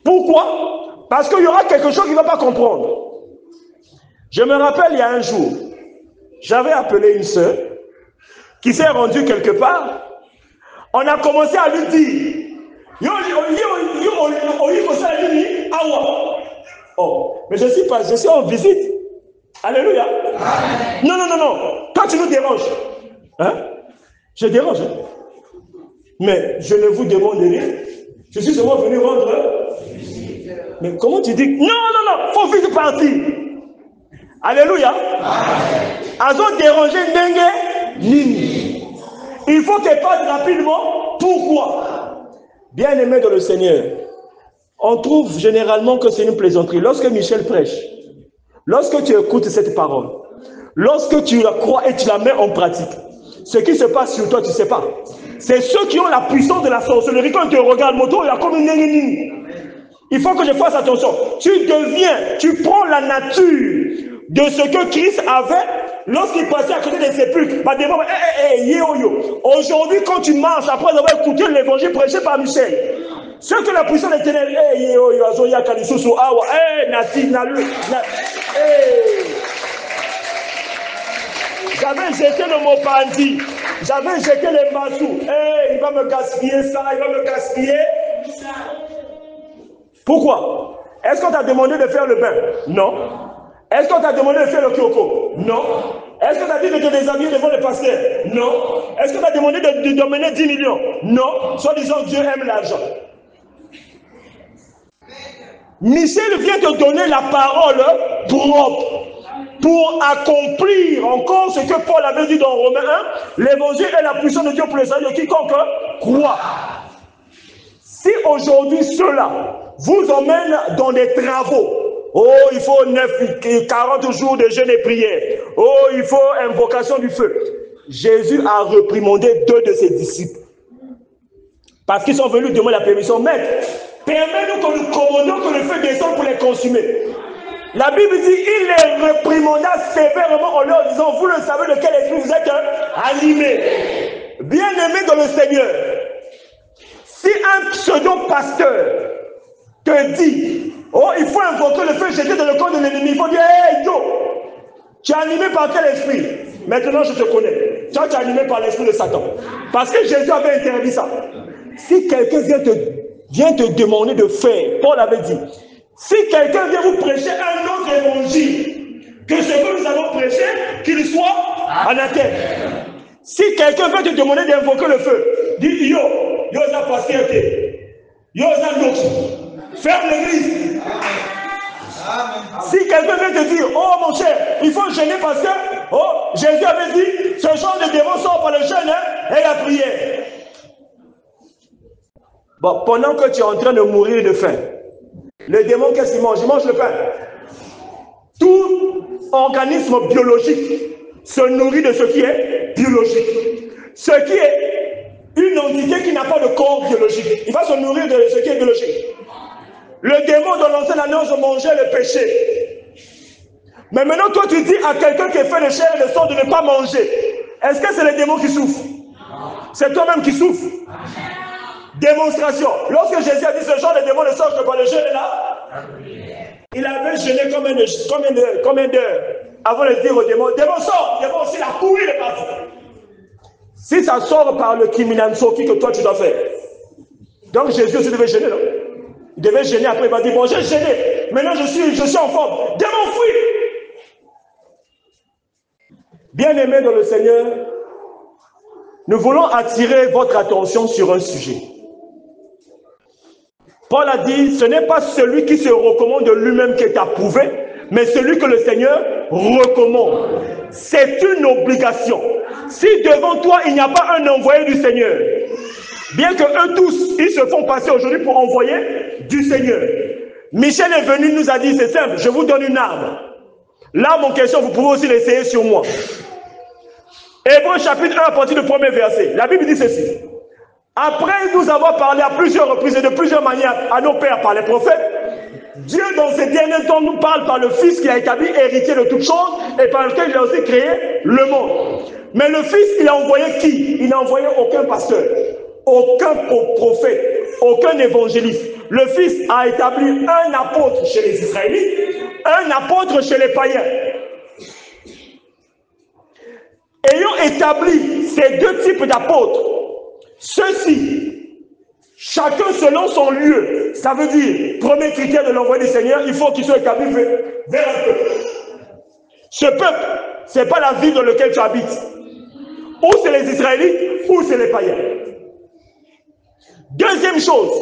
Pourquoi? Parce qu'il y aura quelque chose qu'il ne va pas comprendre. Je me rappelle, il y a un jour, j'avais appelé une sœur qui s'est rendue quelque part. On a commencé à lui dire, oh, mais je suis en visite. Alléluia. Non, non, non, non. Toi, tu nous déranges. Hein? Je dérange. Hein? Mais je ne vous demande rien. Je suis seulement venu rendre. Mais comment tu dis? Non, non, non. Faut vite partir. Alléluia. Azo déranger Nenge Nini. Il faut qu'elle parte rapidement Pourquoi? Bien-aimés dans le Seigneur, on trouve généralement que c'est une plaisanterie. Lorsque Michel prêche, lorsque tu écoutes cette parole, lorsque tu la crois et tu la mets en pratique, ce qui se passe sur toi, tu ne sais pas. C'est ceux qui ont la puissance de la sorcellerie. Quand tu regardes, moto, il y a comme une nénénie. Il faut que je fasse attention. Tu prends la nature de ce que Christ avait lorsqu'il passait à côté des sépulcres. Aujourd'hui, quand tu marches après avoir écouté l'évangile prêché par Michel, ceux que la puissance des ténèbres, j'avais jeté le mot pandi, j'avais jeté les massous. Il va me gaspiller ça, il va me gaspiller. Pourquoi? Est-ce qu'on t'a demandé de faire le bain? Non. Est-ce qu'on t'a demandé de faire le kyoko? Non. Est-ce qu'on t'a dit de te déshabiller devant le pasteur? Non. Est-ce qu'on t'a demandé de donner 10 millions? Non. Soit disant Dieu aime l'argent. Michel vient te donner la parole propre pour accomplir encore ce que Paul avait dit dans Romains 1. L'évangile est la puissance de Dieu pour le salut de quiconque croit. Si aujourd'hui cela vous emmène dans des travaux, oh, il faut 40 jours de jeûne et prière, oh, il faut invocation du feu. Jésus a réprimandé 2 de ses disciples parce qu'ils sont venus demander la permission. Maître, permets-nous que nous commandons que le feu descende pour les consumer. La Bible dit, il les réprimanda sévèrement en leur disant, vous le savez de quel esprit vous êtes animés. Bien-aimés dans le Seigneur, si un pseudo-pasteur te dit, oh, il faut invoquer le feu jeté dans le corps de l'ennemi, il faut dire, hey, yo, tu es animé par quel esprit? Maintenant, je te connais. Tu es animé par l'esprit de Satan. Parce que Jésus avait interdit ça. Si quelqu'un vient te demander de faire, Paul avait dit, si quelqu'un vient vous prêcher un autre évangile que ce que nous avons prêché, qu'il soit anathème. Si quelqu'un veut te demander d'invoquer le feu, dis yo, yo ça pasteur, yo ça nox, ferme l'église. Si quelqu'un vient te dire, oh mon cher, il faut jeûner parce que, oh, Jésus avait dit, ce genre de démon sort par le jeûne et la prière. Bon, pendant que tu es en train de mourir de faim, le démon, qu'est-ce qu'il mange? Il mange le pain. Tout organisme biologique se nourrit de ce qui est biologique. Ce qui est une entité qui n'a pas de corps biologique, il va se nourrir de ce qui est biologique. Le démon dans l'ancienne alliance mangeait le péché. Mais maintenant, toi, tu dis à quelqu'un qui est fait de chair et de sang de ne pas manger. Est-ce que c'est le démon qui souffre? C'est toi-même qui souffre. Démonstration. Lorsque Jésus a dit ce genre de démon ne sort que par le jeûne là, il avait jeûné combien d'heures avant de dire au démon, démon sort, démon aussi la couru de partout. Si ça sort par le kiminansoki que toi tu dois faire. Donc Jésus aussi devait jeûner, non? Il devait jeûner, après il va dire, bon j'ai jeûné, maintenant je suis en forme, démon fuit. Bien-aimés dans le Seigneur, nous voulons attirer votre attention sur un sujet. Paul a dit, ce n'est pas celui qui se recommande de lui-même qui est approuvé, mais celui que le Seigneur recommande. C'est une obligation. Si devant toi, il n'y a pas un envoyé du Seigneur, bien que eux tous, ils se font passer aujourd'hui pour envoyer du Seigneur. Michel est venu, nous a dit, c'est simple, je vous donne une arme. L'arme en question, vous pouvez aussi l'essayer sur moi. Hébreux chapitre 1 à partir du premier verset. La Bible dit ceci. Après nous avoir parlé à plusieurs reprises et de plusieurs manières à nos pères par les prophètes, Dieu dans ces derniers temps nous parle par le Fils qui a établi héritier de toutes choses et par lequel il a aussi créé le monde. Mais le Fils, il a envoyé qui? Il n'a envoyé aucun pasteur, aucun prophète, aucun évangéliste. Le Fils a établi un apôtre chez les Israélites, un apôtre chez les païens. Ayant établi ces deux types d'apôtres, ceux-ci, chacun selon son lieu, ça veut dire, premier critère de l'envoi du Seigneur, il faut qu'il soit établi vers un peuple. Ce peuple, ce n'est pas la ville dans laquelle tu habites. Ou c'est les Israélites, ou c'est les païens. Deuxième chose,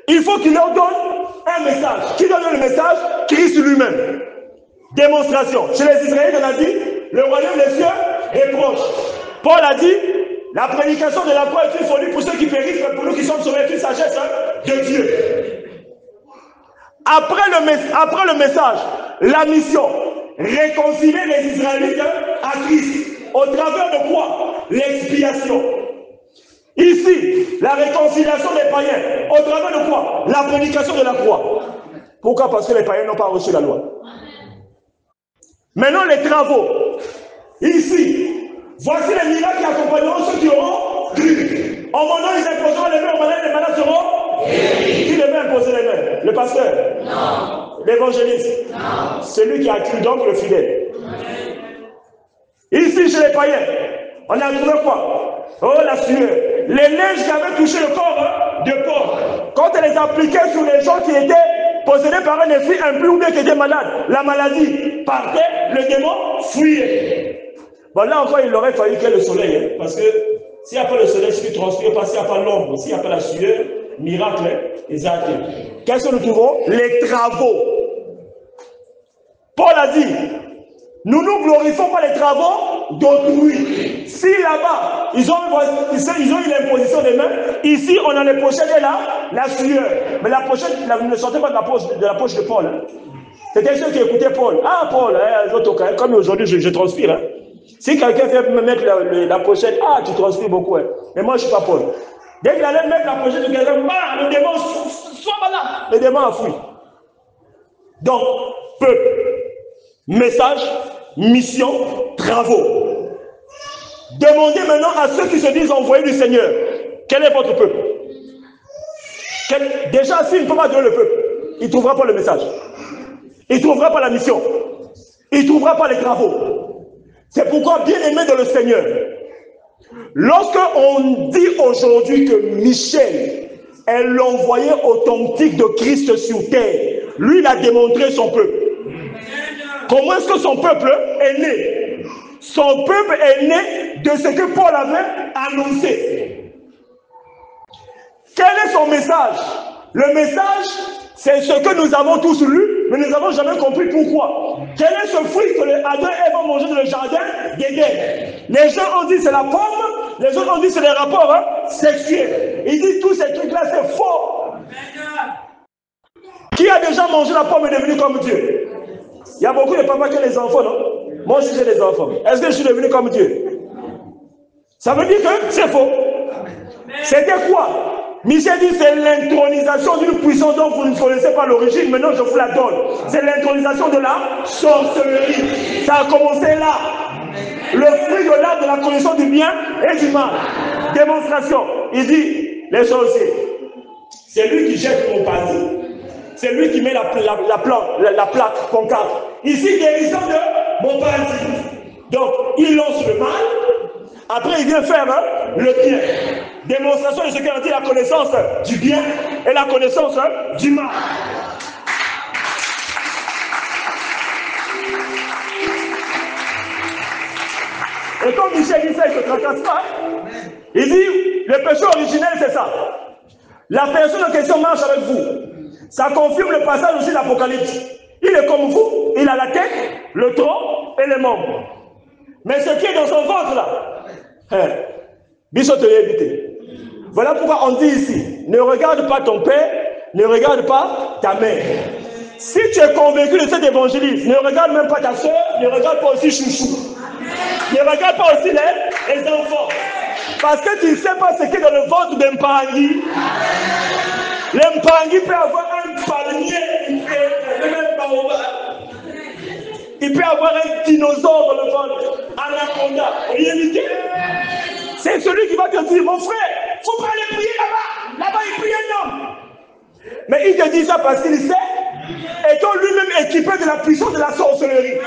il faut qu'il leur donne un message. Qui donne le message? Christ lui-même. Démonstration. Chez les Israélites, on a dit, le royaume des cieux est proche. Paul a dit, La prédication de la croix est une folie pour ceux qui périssent, mais pour nous qui sommes sauvés, c'est une sagesse de Dieu. Après le message, la mission, réconcilier les Israélites à Christ. Au travers de quoi? L'expiation. Ici, la réconciliation des païens. Au travers de quoi? La prédication de la croix. Pourquoi? Parce que les païens n'ont pas reçu la loi. Maintenant, les travaux. Ici, voici les miracles qui accompagneront ceux qui auront cru. En mon nom, ils imposeront les mains aux malades, les malades seront guéris. Qui devait imposer les mains? Le pasteur? Non. L'évangéliste? Non. Celui qui a cru, donc le fidèle. Ici, chez les païens, on a trouvé quoi? Oh, la sueur. Les neiges qui avaient touché le corps de Paul, quand elle les appliquait sur les gens qui étaient possédés par un esprit impur ou bien qui étaient malades, la maladie partait, le démon fuyait. Bon, là encore, il aurait fallu qu'il y ait le soleil, hein, parce que s'il n'y a pas le soleil, si tu ne transpires pas, s'il n'y a pas l'ombre, s'il n'y a pas la sueur, miracle, exact. Qu'est-ce que nous trouvons? Les travaux. Paul a dit, nous ne glorifions pas les travaux d'autrui. Si là-bas, ils ont eu l'imposition des mains, ici, on a les pochettes et la sueur. Mais la pochette ne sortait pas de la poche de Paul. Hein. C'était ceux qui écoutaient Paul. Ah, Paul, hein, comme aujourd'hui, je transpire. Hein. Si quelqu'un fait me mettre la pochette, ah, tu transpires beaucoup. Hein. Mais moi, je ne suis pas Paul. Dès qu'il allait mettre la pochette de quelqu'un, le démon, soit malade. Le démon a fui. Donc, peuple, message, mission, travaux. Demandez maintenant à ceux qui se disent envoyés du Seigneur, quel est votre peuple? Déjà, s'il ne peut pas donner le peuple, il ne trouvera pas le message. Il ne trouvera pas la mission. Il ne trouvera pas les travaux. C'est pourquoi, bien aimé dans le Seigneur, lorsque on dit aujourd'hui que Michel est l'envoyé authentique de Christ sur terre, lui, il a démontré son peuple. Comment est-ce que son peuple est né? Son peuple est né de ce que Paul avait annoncé. Quel est son message? Le message, c'est ce que nous avons tous lu, mais nous n'avons jamais compris pourquoi. Quel est ce fruit que Adam et Ève ont mangé dans le jardin d'Éden? Les gens ont dit c'est la pomme, les autres ont dit c'est les rapports sexuels. Ils disent tous ces trucs-là, c'est faux. Qui a déjà mangé la pomme et est devenu comme Dieu? Il y a beaucoup de papas qui ont des enfants, non? Moi aussi j'ai des enfants. Est-ce que je suis devenu comme Dieu? Ça veut dire que c'est faux. C'était quoi? Michel dit c'est l'intronisation d'une puissance dont vous ne connaissez pas l'origine, maintenant je vous la donne. C'est l'intronisation de la sorcellerie. Ça a commencé là. Le fruit de l'arbre de la connaissance du bien et du mal. Démonstration. Il dit, les sorciers, c'est lui qui jette mon parti. C'est lui qui met la plaque concave. Ici, guérison de mon parti. Donc, il lance le mal. Après, il vient faire le bien. Démonstration de ce qu'on dit, la connaissance du bien et la connaissance du mal. Et comme Michel dit ça, il ne se tracasse pas. Il dit, le péché originel, c'est ça. La personne en question marche avec vous. Ça confirme le passage aussi de l'Apocalypse. Il est comme vous, il a la tête, le tronc et les membres. Mais ce qui est dans son ventre là, Bishop te l'a évité. Voilà pourquoi on dit ici, ne regarde pas ton père, ne regarde pas ta mère. Si tu es convaincu de cet évangélisme, ne regarde même pas ta soeur, ne regarde pas aussi chouchou. Ne regarde pas aussi les enfants. Parce que tu ne sais pas ce qui est dans le ventre d'un Mpangui. L'Mpangui peut avoir un palmier, il peut avoir un dinosaure dans le ventre, anaconda, réalité. C'est celui qui va te dire, mon frère, il ne faut pas aller prier là-bas. Là-bas, il prie un homme. Mais il te dit ça parce qu'il sait, étant lui-même équipé de la puissance de la sorcellerie.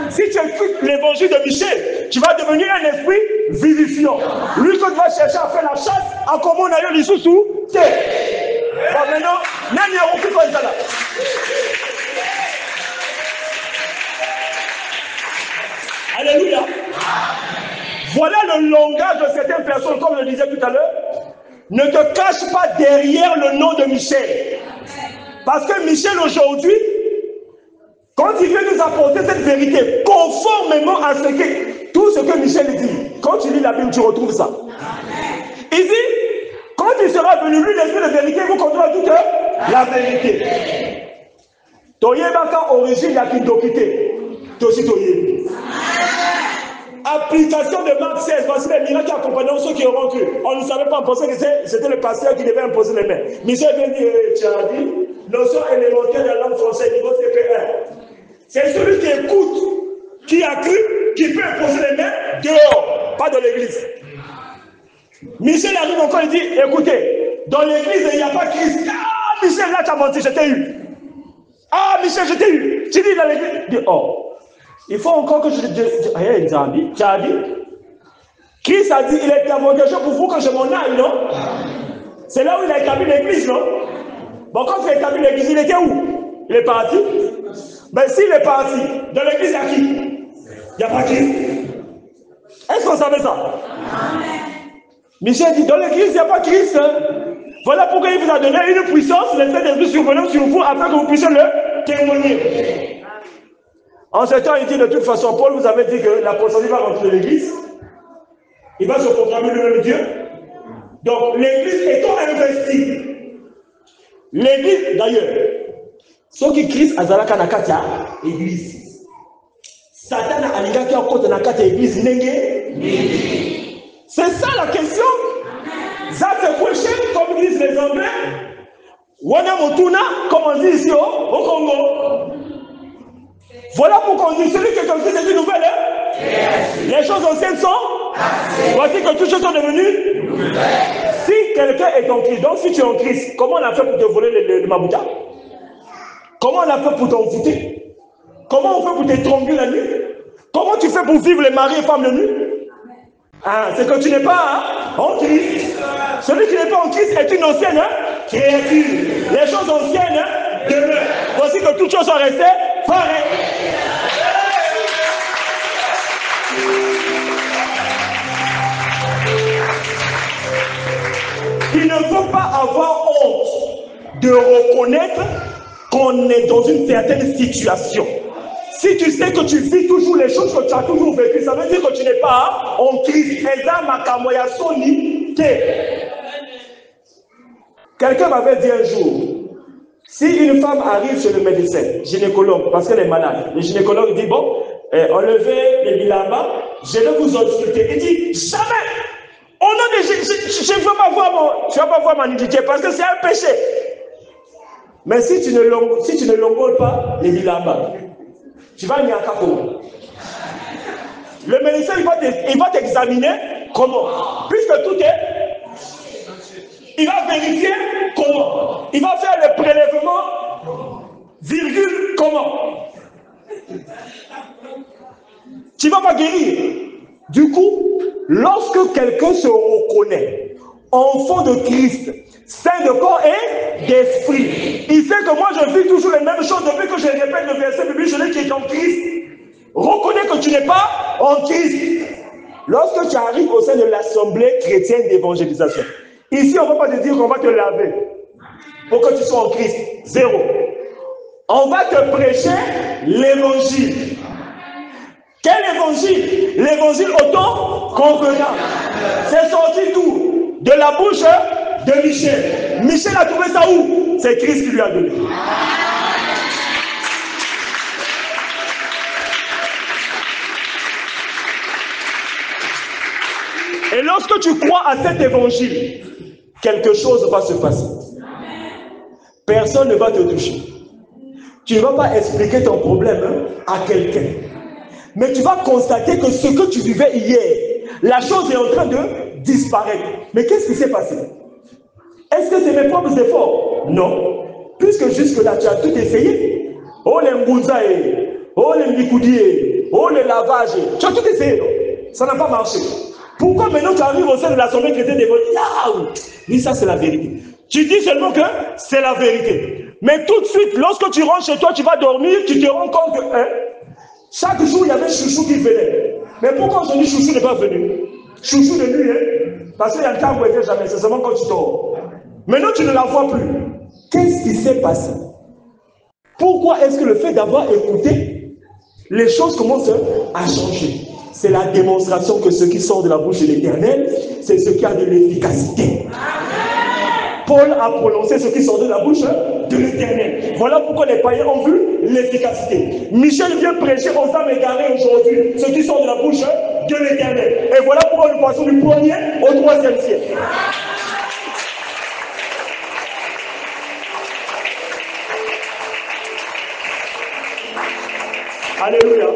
Si tu écoutes l'évangile de Michel, tu vas devenir un esprit vivifiant. Lui, quand tu vas chercher à faire la chasse, en comment on a eu les sous-sous, c'est. Bon, maintenant, n'en a aucun comme ça là. Alléluia. Voilà le langage de certaines personnes, comme je le disais tout à l'heure. Ne te cache pas derrière le nom de Michel. Parce que Michel aujourd'hui, quand il vient nous apporter cette vérité, conformément à ce que tout ce que Michel dit. Quand tu lis la Bible, tu retrouves ça. Il dit, quand il sera venu, lui, l'esprit de vérité, vous contrôlera toute la vérité. Toyebaka origine ya kindokité. Toshi toyebi. Application de Marc 16, voici les miracles qui accompagneront ceux qui auront cru. On ne savait pas, on pensait que c'était le pasteur qui devait imposer les mains. Michel vient dire, tu as dit, notion élémentaire de la langue française, niveau CP1. C'est celui qui écoute, qui a cru, qui peut imposer les mains dehors, pas dans l'église. Michel arrive encore et dit, écoutez, dans l'église, il n'y a pas Christ. Ah, Michel, là, tu as menti, je t'ai eu. Ah, Michel, je t'ai eu. Tu dis dans l'église, dis, oh. Il faut encore que tu as dit. Christ a dit, il est avantageux pour vous que je m'en aille, non? C'est là où il a établi l'église, non? Bon, quand il a établi l'église, il était où? Il est parti. Mais s'il est parti, dans l'église, il y a qui? Il n'y a pas Christ. Est-ce qu'on savait ça? Michel dit, dans l'église, il n'y a pas Christ. Hein? Voilà pourquoi il vous a donné une puissance, l'esprit d'esprit survenant sur vous, afin que vous puissiez le témoigner. En ce temps, il dit de toute façon, Paul vous avait dit que l'apostolique va rentrer de l'église. Il va se proclamer le même Dieu. Donc, l'église étant investie. L'église, d'ailleurs, ceux qui crient à Zalaka Nakata, église. Satan a allié qui a côté Nakata, église, c'est ça la question. That's the question, comme disent les Anglais. Wana Motuna, comme on dit ici au Congo. Voilà pourquoi on dit celui qui est en Christ est une nouvelle. Les choses anciennes sont. Voici que toutes choses sont devenues. Si quelqu'un est en Christ, donc si tu es en Christ, comment on a fait pour te voler le Mabouta? Comment on a fait pour t'envoûter? Comment on fait pour t'étrangler la nuit? Comment tu fais pour vivre les maris et femmes de nuit? Ah, c'est que tu n'es pas en Christ. Celui qui n'est pas en Christ est une ancienne créature. Les choses anciennes demeurent. Voici que toutes choses sont restées pareilles. Il ne faut pas avoir honte de reconnaître qu'on est dans une certaine situation. Si tu sais que tu vis toujours les choses que tu as toujours vécues, ça veut dire que tu n'es pas en Christ. Quelqu'un m'avait dit un jour, si une femme arrive chez le médecin, gynécologue, parce qu'elle est malade, le gynécologue dit, bon, enlevez les bilambas, je vais vous ausculter. Il dit, jamais! Au nom de Jésus, je ne veux pas voir ma nudité, parce que c'est un péché. Mais si tu ne longoles pas les bilambas, tu vas nier un cas comment? Le médecin, il va t'examiner comment? Puisque tout est... Il va vérifier comment? Il va faire le prélèvement, virgule, comment? Tu ne vas pas guérir. Du coup, lorsque quelqu'un se reconnaît enfant de Christ, saint de corps et d'esprit, il sait que moi je vis toujours les mêmes choses depuis que je répète le verset biblique, celui qui est en Christ. Reconnais que tu n'es pas en Christ. Lorsque tu arrives au sein de l'assemblée chrétienne d'évangélisation, ici on ne va pas te dire qu'on va te laver pour que tu sois en Christ. Zéro. On va te prêcher l'évangile. Quel évangile? L'évangile auto-convenant. C'est sorti d'où? De la bouche de Michel. Michel a trouvé ça où? C'est Christ qui lui a donné. Et lorsque tu crois à cet évangile, quelque chose va se passer. Personne ne va te toucher. Tu ne vas pas expliquer ton problème à quelqu'un. Mais tu vas constater que ce que tu vivais hier, la chose est en train de disparaître. Mais qu'est-ce qui s'est passé? Est-ce que c'est mes propres efforts? Non. Puisque jusque-là, tu as tout essayé. Oh les mbouzaï, oh les mbikoudi, oh le lavage. Tu as tout essayé, non? Ça n'a pas marché. Pourquoi maintenant tu arrives au sein de l'assemblée chrétienne d'évangile? Oui, ça c'est la vérité. Tu dis seulement que c'est la vérité. Mais tout de suite, lorsque tu rentres chez toi, tu vas dormir, tu te rends compte que chaque jour, il y avait Chouchou qui venait. Mais pourquoi aujourd'hui Chouchou n'est pas venu? Chouchou de nuit, parce qu'il y a le temps où il n'était jamais, c'est seulement quand tu dors. Maintenant, tu ne la vois plus. Qu'est-ce qui s'est passé? Pourquoi est-ce que le fait d'avoir écouté, les choses commencent à changer? c'est la démonstration que ce qui sort de la bouche de l'Éternel, c'est ce qui a de l'efficacité. Paul a prononcé ce qui sort de la bouche de l'Éternel. Voilà pourquoi les païens ont vu l'efficacité. Michel vient prêcher aux âmes égarées aujourd'hui ce qui sort de la bouche de l'Éternel. Et voilà pourquoi nous passons du 1er au 3e siècle. Alléluia.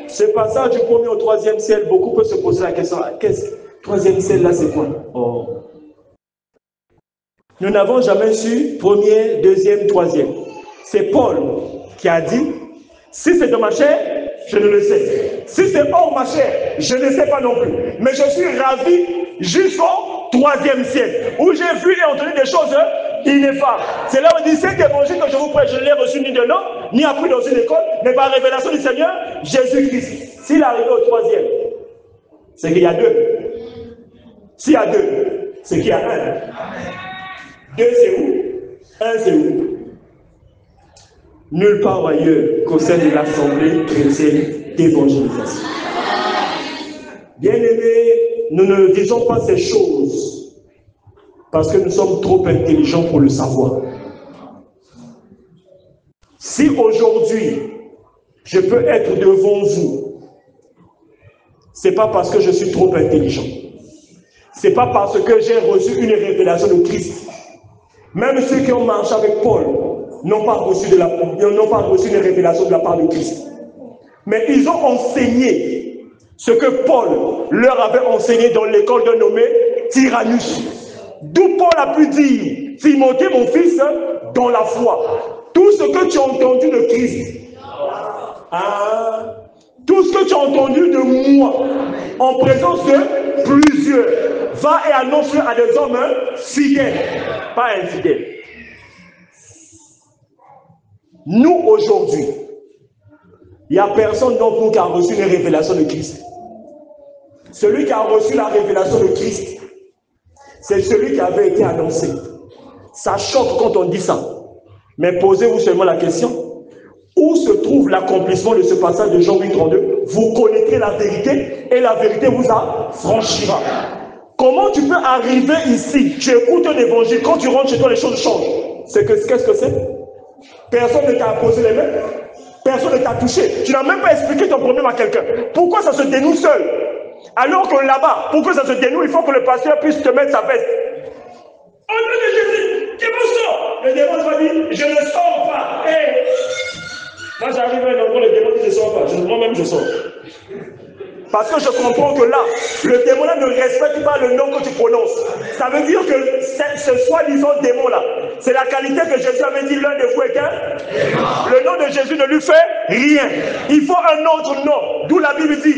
Ce passage du 1er au 3e ciel, beaucoup peuvent se poser la question, qu'est-ce que 3e ciel là, c'est quoi? Oh. Nous n'avons jamais su 1er, 2e, 3e. C'est Paul qui a dit, si c'est de ma chair, je ne le sais. Si c'est hors ma chair, je ne sais pas non plus. Mais je suis ravi jusqu'au 3e ciel, où j'ai vu et entendu des choses ineffables. C'est là où on dit, cet évangile que je vous prêche, je ne l'ai reçu ni de l'homme, ni appris dans une école, mais par révélation du Seigneur, Jésus-Christ. S'il est arrivé au 3e, c'est qu'il y a 2. S'il y a 2, c'est qu'il y a 1. 2 c'est où? 1 c'est où? Nulle part ailleurs qu'au sein de l'Assemblée chrétienne d'évangélisation. Bien-aimés, nous ne disons pas ces choses parce que nous sommes trop intelligents pour le savoir. Si aujourd'hui, je peux être devant vous, ce n'est pas parce que je suis trop intelligent. Ce n'est pas parce que j'ai reçu une révélation de Christ. Même ceux qui ont marché avec Paul n'ont pas reçu une révélation de la part de Christ. Mais ils ont enseigné ce que Paul leur avait enseigné dans l'école de nommé Tyrannus. D'où Paul a pu dire, Timothée mon fils, dans la foi, tout ce que tu as entendu de Christ, tout ce que tu as entendu de moi, en présence de plusieurs, va et annonce à des hommes fidèles, pas infidèles. Nous, aujourd'hui, il n'y a personne d'entre nous qui a reçu une révélation de Christ. Celui qui a reçu la révélation de Christ, c'est celui qui avait été annoncé. Ça choque quand on dit ça. Mais posez-vous seulement la question, où se trouve l'accomplissement de ce passage de Jean 8,32? Vous connaîtrez la vérité et la vérité vous affranchira. Comment tu peux arriver ici, tu écoutes un évangile, quand tu rentres chez toi, les choses changent. Qu'est-ce que c'est? Personne ne t'a posé les mains, personne ne t'a touché. Tu n'as même pas expliqué ton problème à quelqu'un. Pourquoi ça se dénoue seul? Alors que là-bas, pour que ça se dénoue, il faut que le pasteur puisse te mettre sa veste. Au nom de Jésus, démon sort. Le démon va dire, je ne sors pas. Hey. Moi j'arrive à un endroit, le démon dit, je ne sors pas. Moi-même je sors. Parce que je comprends que là, le démon-là ne respecte pas le nom que tu prononces. Ça veut dire que ce soi-disant démon-là, c'est la qualité que Jésus avait dit, l'un de vous est qu'un. Le nom de Jésus ne lui fait rien. Il faut un autre nom. D'où la Bible dit,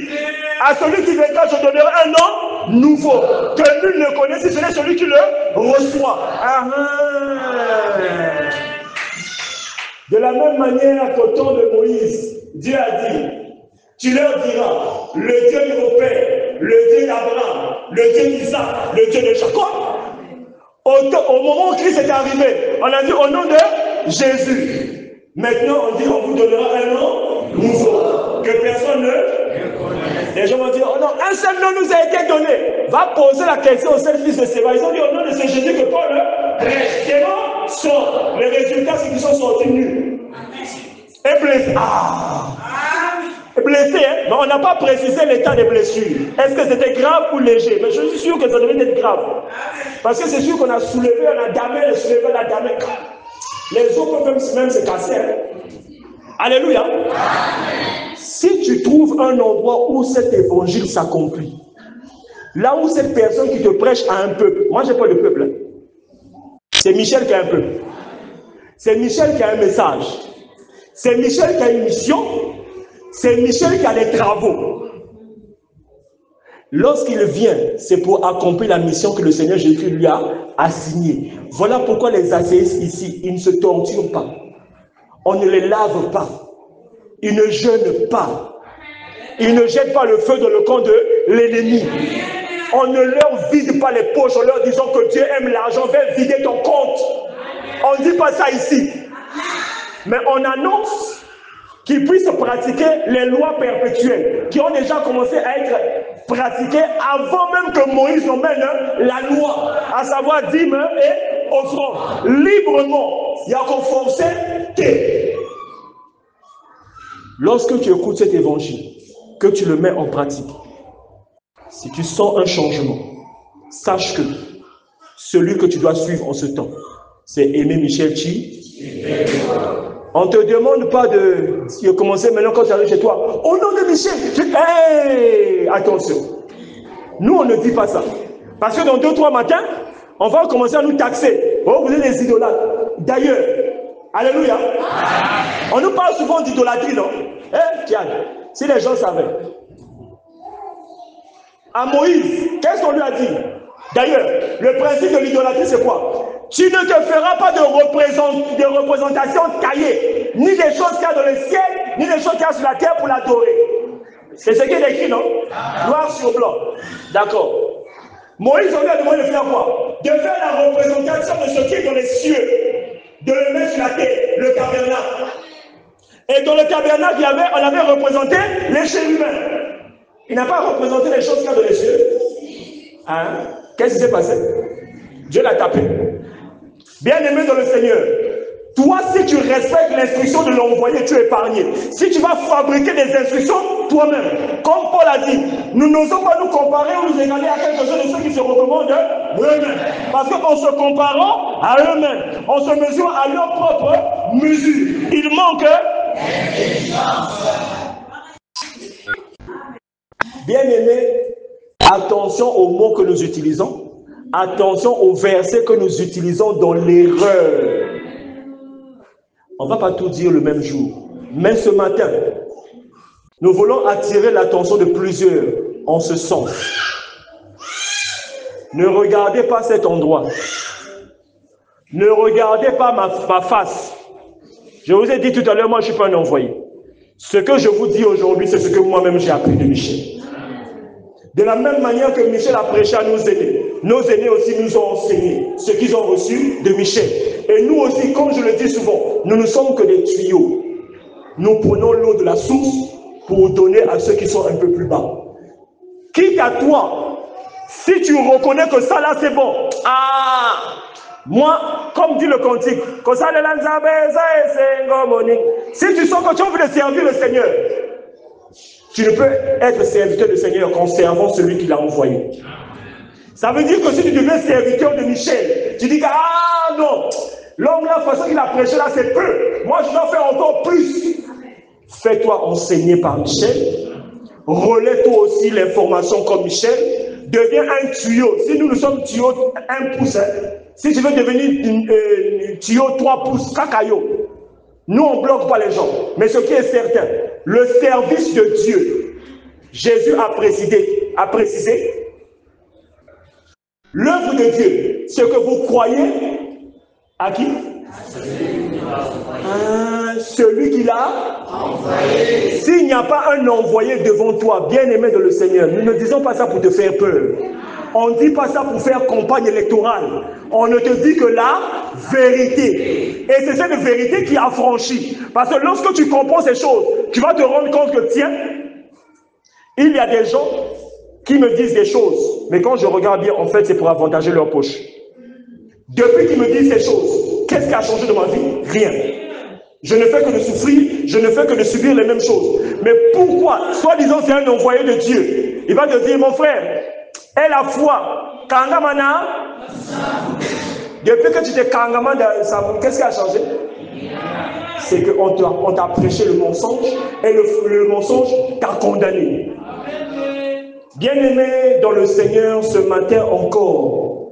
à celui qui vaincra, je donnerai un nom nouveau, que nul ne connaît, si ce n'est celui qui le reçoit. De la même manière qu'au temps de Moïse, Dieu a dit, tu leur diras, le Dieu de vos pères, le Dieu d'Abraham, le Dieu d'Isaac, le Dieu de Jacob. Au moment où Christ est arrivé, on a dit au nom de Jésus. Maintenant, on dit, on vous donnera un nom nouveau, que personne ne connaît. Les gens vont dire, oh non, un seul nom nous a été donné. Va poser la question au seul fils de Séba. Ils ont dit au nom de ce Jésus que Paul prêche. Les gens sortent. Les résultats, c'est qu'ils sont sortis nus. Et blessés. Blessé, hein? Mais on n'a pas précisé l'état des blessures. Est-ce que c'était grave ou léger? Mais je suis sûr que ça devait être grave. Parce que c'est sûr qu'on a soulevé, on a damé, on a damé. Les os peuvent même se casser. Hein? Alléluia. Amen. Si tu trouves un endroit où cet évangile s'accomplit, là où cette personne qui te prêche a un peuple, moi j'ai pas de peuple. Hein? C'est Michel qui a un peuple. C'est Michel qui a un message. C'est Michel qui a une mission. C'est Michel qui a des travaux. Lorsqu'il vient, c'est pour accomplir la mission que le Seigneur Jésus lui a assignée. Voilà pourquoi les athéistes ici, ils ne se torturent pas. On ne les lave pas. Ils ne jeûnent pas. Ils ne jettent pas le feu dans le camp de l'ennemi. On ne leur vide pas les poches en leur disant que Dieu aime l'argent, va vider ton compte. On ne dit pas ça ici. Mais on annonce qui puissent pratiquer les lois perpétuelles, qui ont déjà commencé à être pratiquées avant même que Moïse emmène la loi, à savoir dîme et offrande, librement. Il y a qu'on forçait. Lorsque tu écoutes cet évangile, que tu le mets en pratique, si tu sens un changement, sache que celui que tu dois suivre en ce temps, c'est Aimé Michel Chi. On ne te demande pas de commencer maintenant quand tu arrives chez toi. Au nom de Michel, hey, attention. Nous, on ne dit pas ça. Parce que dans 2-3 matins, on va commencer à nous taxer. Oh, vous êtes des idolâtres. D'ailleurs, alléluia. On nous parle souvent d'idolâtrie, non? Tiens, si les gens savaient. À Moïse, qu'est-ce qu'on lui a dit? D'ailleurs, le principe de l'idolâtrie, c'est quoi? Tu ne te feras pas de représentation taillée, ni des choses qu'il y a dans le ciel, ni des choses qu'il y a sur la terre pour l'adorer. C'est ce qui est écrit, non? Noir sur blanc. D'accord. Moïse, on lui a demandé de faire quoi? De faire la représentation de ce qui est dans les cieux, de le mettre sur la terre, le tabernacle. Et dans le tabernacle, on avait représenté les chérubins. Il n'a pas représenté les choses qu'il y a dans les cieux. Hein? Qu'est-ce qui s'est passé? Dieu l'a tapé. Bien-aimé dans le Seigneur, toi, si tu respectes l'instruction de l'envoyé, tu es épargné. Si tu vas fabriquer des instructions toi-même, comme Paul a dit, nous n'osons pas nous comparer ou nous égaler à quelques-uns de ceux qui se recommandent eux-mêmes. Parce qu'en se comparant à eux-mêmes, on se mesure à leur propre mesure. Il manque bien-aimé, attention aux mots que nous utilisons. Attention aux versets que nous utilisons dans l'erreur. On ne va pas tout dire le même jour. Mais ce matin, nous voulons attirer l'attention de plusieurs en ce sens. Ne regardez pas cet endroit. Ne regardez pas ma face. Je vous ai dit tout à l'heure, moi je ne suis pas un envoyé. Ce que je vous dis aujourd'hui, c'est ce que moi-même j'ai appris de Michel. De la même manière que Michel a prêché à nos aînés aussi nous ont enseigné ce qu'ils ont reçu de Michel. Et nous aussi, comme je le dis souvent, nous ne sommes que des tuyaux. Nous prenons l'eau de la source pour donner à ceux qui sont un peu plus bas. Quitte à toi, si tu reconnais que ça là c'est bon, moi, comme dit le cantique, si tu sens que tu as envie de servir le Seigneur, tu ne peux être serviteur du Seigneur qu'en servant celui qui l'a envoyé. Ça veut dire que si tu deviens serviteur de Michel, tu dis que non, l'homme la façon qu'il a prêché là c'est peu. Moi je dois faire encore plus. Fais-toi enseigner par Michel. Relais-toi aussi l'information comme Michel. Deviens un tuyau. Si nous sommes tuyau 1 pouce, si tu veux devenir tuyau 3 pouces, cacaillot. Nous on ne bloque pas les gens. Mais ce qui est certain, le service de Dieu, Jésus a précisé l'œuvre de Dieu, ce que vous croyez à qui? Celui qui l'a envoyé. S'il n'y a pas un envoyé devant toi, bien-aimé de le Seigneur, nous ne disons pas ça pour te faire peur. On ne dit pas ça pour faire campagne électorale. On ne te dit que la vérité. Et c'est cette vérité qui affranchit. Parce que lorsque tu comprends ces choses, tu vas te rendre compte que tiens, il y a des gens qui me disent des choses, mais quand je regarde bien, en fait, c'est pour avantager leur poche. Depuis qu'ils me disent ces choses, qu'est-ce qui a changé de ma vie? Rien. Je ne fais que de souffrir, je ne fais que de subir les mêmes choses. Mais pourquoi? Soi-disant, c'est un envoyé de Dieu. Il va te dire, mon frère, aie la foi. Kangamana. Depuis que tu t'es kangamana, qu'est-ce qui a changé? C'est qu'on t'a prêché le mensonge et le mensonge t'a condamné. Bien-aimés dans le Seigneur, ce matin encore,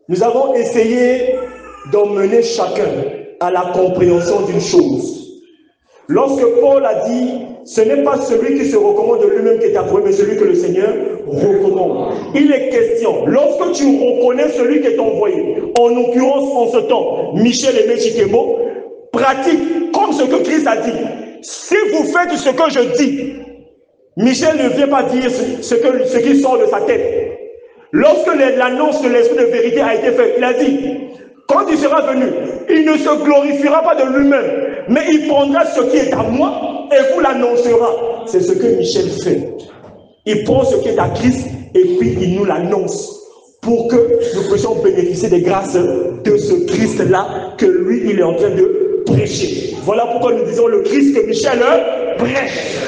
nous avons essayé d'emmener chacun à la compréhension d'une chose. Lorsque Paul a dit, ce n'est pas celui qui se recommande de lui-même qui est approuvé, mais celui que le Seigneur recommande. Il est question, lorsque tu reconnais celui qui est envoyé, en l'occurrence en ce temps, Michel Aimé Chikemo, pratique comme ce que Christ a dit. Si vous faites ce que je dis, Michel ne vient pas dire ce qui sort de sa tête. Lorsque l'annonce de l'esprit de vérité a été faite, il a dit, quand il sera venu, il ne se glorifiera pas de lui-même, mais il prendra ce qui est à moi et vous l'annoncera. C'est ce que Michel fait. Il prend ce qui est à Christ et puis il nous l'annonce pour que nous puissions bénéficier des grâces de ce Christ-là que lui, il est en train de prêcher. Voilà pourquoi nous disons le Christ que Michel prêche.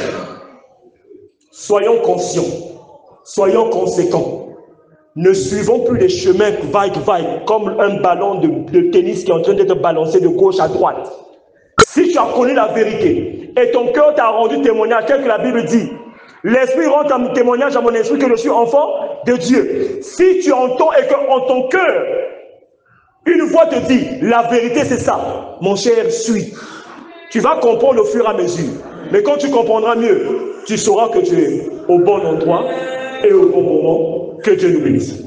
Soyons conscients, soyons conséquents. Ne suivons plus les chemins vagues, comme un ballon de tennis qui est en train d'être balancé de gauche à droite. Si tu as connu la vérité et ton cœur t'a rendu témoignage, tel que la Bible dit, l'Esprit rend un témoignage à mon esprit que je suis enfant de Dieu. Si tu entends et qu'en ton cœur, une voix te dit, la vérité c'est ça, mon cher, suis. Tu vas comprendre au fur et à mesure. Mais quand tu comprendras mieux, tu sauras que tu es au bon endroit et au bon moment. Que Dieu nous bénisse.